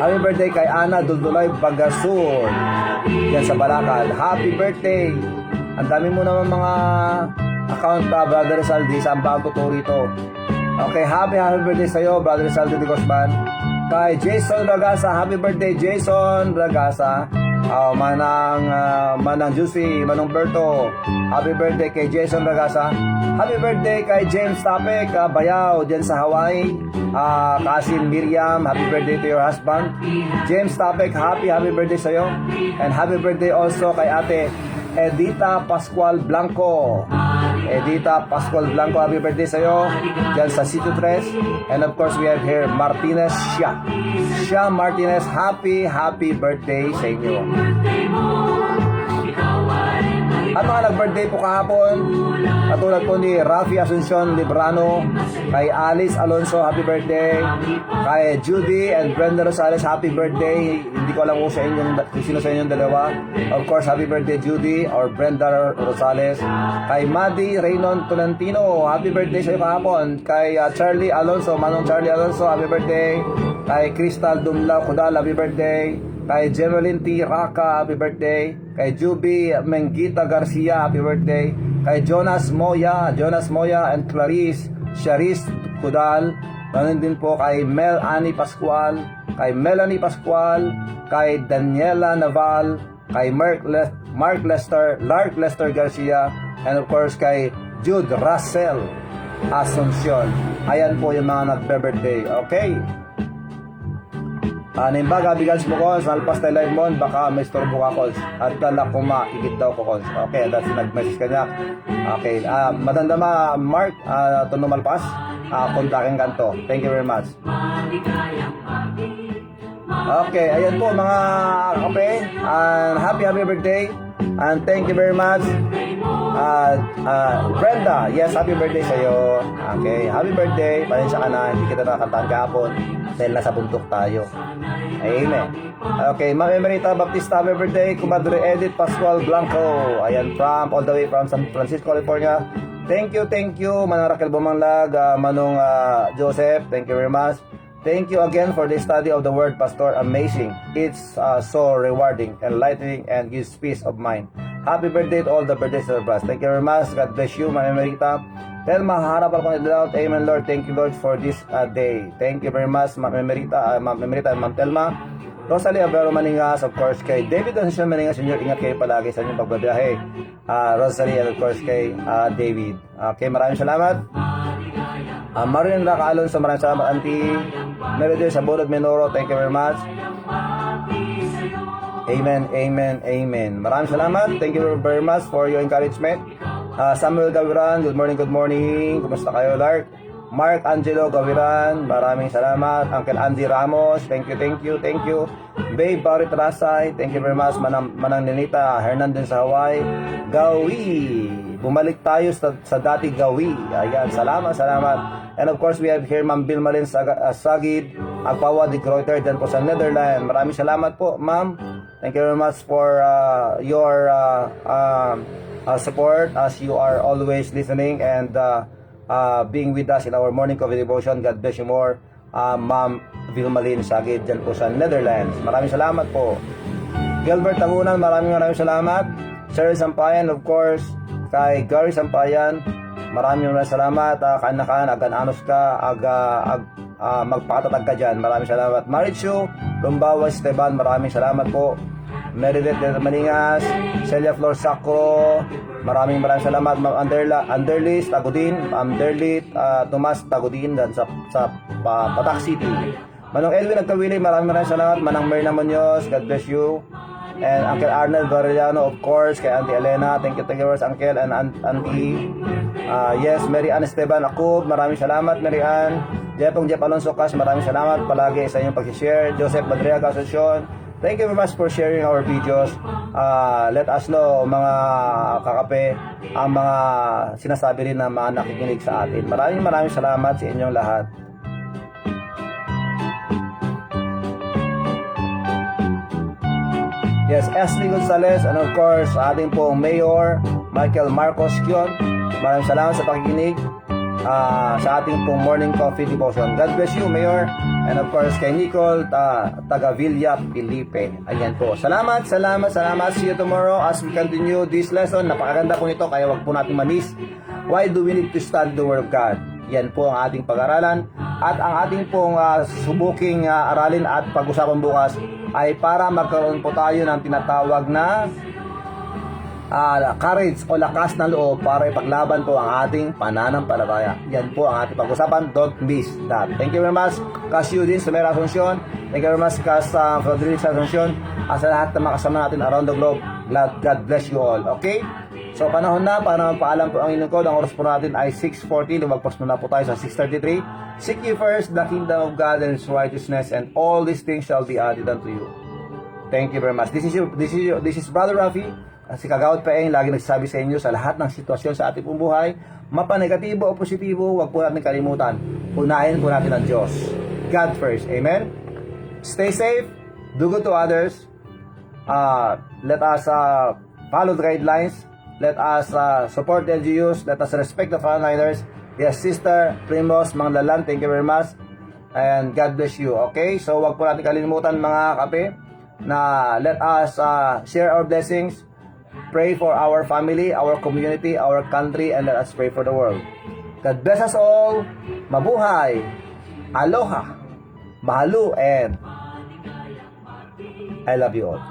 Happy birthday kay Ana Duldulay Bagasur, yan sa Balacan, happy birthday. Ang dami mo naman mga account Brother Saldi, sa bago to rito. Okay, happy birthday sa'yo, Brother Saldi De Guzman. Kay Jason Ragasa, happy birthday Jason Ragasa. Manang Juicy, Manong Berto, happy birthday kay Jason Ragasa. Happy birthday kay James Tapek, Bayaw, dyan sa Hawaii. Kasin Miriam, happy birthday to your husband. James Tapek, happy birthday sa'yo. And happy birthday also kay ate Edita Pascual Blanco. Edita Pascual Blanco, happy birthday sa'yo dyan sa Sitio 3. And of course we have here Martinez Shia Martinez, happy birthday sa inyo. At mga nag-birthday po kahapon, katulad po ni Rafi Asuncion Librano, kay Alice Alonso, happy birthday. Kay Judy and Brenda Rosales, happy birthday. Hindi ko alam kung sino sa inyong dalawa. Of course, happy birthday Judy or Brenda Rosales. Kay Maddie Raynon Tolentino, happy birthday sa iyo kahapon. Kay Charlie Alonso, Manong Charlie Alonso, happy birthday. Kay Crystal Dumla Kudal, happy birthday. Kay Jemeline T. Raka, happy birthday. Kay Juby Mengita Garcia, happy birthday. Kay Jonas Moya and Clarice Charis Kudal. Ganun din po kay Mel Annie Pascual, kay Melanie Pascual, kay Daniela Naval, kay Lark Lester Garcia, and of course kay Jude Russell Asuncion. Ayan po yung mga nagbe-birthday. Okay. Nimbaga, bigans mo ko, salpas tayo live mo, baka may storbo ka calls. At talak ko maigit daw ko calls. Okay, that's nag-message ka niya. Okay, madandama, Mark, Tono Malpas, kontakin kanto. Thank you very much. Okay, ayan po mga kape. Happy birthday. And thank you very much. Brenda, yes, happy birthday sa'yo. Okay, happy birthday. Pasensya ka na, hindi kita nakakantaan kahapon dahil nasa bundok tayo. Amen. Okay, Ma'am Emerita Baptista, happy birthday. Kumadre Edith Pascual Blanco. Ayan, all the way from San Francisco, California. Thank you. Manang Raquel Bumanglag, Manong Joseph, thank you very much. Thank you again for the study of the word, Pastor. Amazing. It's so rewarding, enlightening, and gives peace of mind. Happy birthday to all the birthday celebrants. Thank you very much. God bless you, Ma'am Emerita. Telma, harap ako ng Lord. Amen, Lord. Thank you, Lord, for this day. Thank you very much, Ma'am Emerita, and Ma'am Telma. Rosalie Avero Maningas, of course, kay David Asuncion Maningas, Senior. Ingat kayo palagi sa inyong pagbabiyahe. Rosalie, and of course, kay David. Okay, maraming salamat. Marilyn Raca Alonso, maraming salamat, Auntie. Meredith sa Bulod Menoro, thank you very much. Amen. Maraming salamat. Thank you very much for your encouragement. Samuel Gaviran, good morning. Kumusta kayo, Lark? Mark Angelo Gaviran, maraming salamat. Uncle Andy Ramos, thank you. Babe Barret Rasay, thank you very much. Manang Nenita Hernandez sa Hawaii. Gawi, bumalik tayo sa dati Gawi. Ayan, salamat. And of course, we have here Ma'am Bilmalin Sagid, Agpawa de Gruyter, dyan po sa Netherlands. Maraming salamat po, Ma'am. Thank you very much for your support as you are always listening and being with us in our morning coffee devotion. God bless you more, Ma'am Vilmalin Sagid, dyan po sa Netherlands. Maraming salamat po. Gilbert Tagunan, maraming salamat. Sir Sampayan, of course, kay Gary Sampayan, maraming salamat. Kanakan, agananos ka, magpatatag ka dyan. Maraming salamat. Marichu Lumbawa Esteban, maraming salamat po. Meredith Maningas, Celia Flor Sacro, maraming salamat. Ma'am Anderlis Tagudin, Ma'am Derlit Tomas Tagudin, dan sa Patak City. Manong Elwin Nagkawili, maraming salamat. Manang Merna Munoz, God bless you. And Uncle Arnold Varellano, of course, kay Auntie Elena, thank you very much, Uncle, and Auntie, yes, Mary Ann Esteban Akub, maraming salamat, Mary Ann. Jeff Alonso Cas, maraming salamat palagi sa inyong pag-share. Joseph Madriaga Asuncion, thank you very much for sharing our videos. Let us know, mga kakape, ang mga sinasabi rin ng mga nakikinig sa atin. Maraming salamat sa inyong lahat. Yes, Ashley Gonzalez, and of course, ating pong Mayor, Michael Marcos Kion. Maraming salamat sa pakikinig sa ating pong Morning Coffee Devotion. God bless you, Mayor. And of course, kay Nicole Tagavilla Felipe. Ayan po. Salamat. See you tomorrow as we continue this lesson. Napakaganda po nito, kaya wag po natin manis. Why do we need to study the Word of God? Yan po ang ating pag-aralan. At ang ating pong subuking aralin at pag-usapan bukas ay para magkaroon po tayo ng tinatawag na courage o lakas ng loob para ipaglaban po ang ating pananampalataya. Yan po ang ating pag-usapan. Don't miss that. Thank you very much, Casio din sa Mera Asuncion. Thank you very much, Frederick Asuncion. At sa lahat ng mga kasama natin around the globe. God bless you all. Okay? So panahon na para magpaalam po ang inyong code. Ang oras po natin ay 6:40. Lumagpas muna po tayo sa 6:33. Seek ye first the kingdom of God and His righteousness, and all these things shall be added unto you. Thank you very much. This is Brother Rafi. Si Kagawad Paeng, lagi nagsasabi sa inyo sa lahat ng sitwasyon sa ating pong buhay, mapanegatibo o positibo, huwag po natin kalimutan. Unahin po natin ang Diyos. God first. Amen? Stay safe. Do good to others. Let us follow the guidelines. Let us support the LGUs. Let us respect the frontliners. Yes, Sister Primos Manglalan, thank you very much. And God bless you. Okay? So, wag po natin kalimutan mga kape na let us share our blessings. Pray for our family, our community, our country, and let us pray for the world. God bless us all. Mabuhay. Aloha. Mahalo, and I love you all.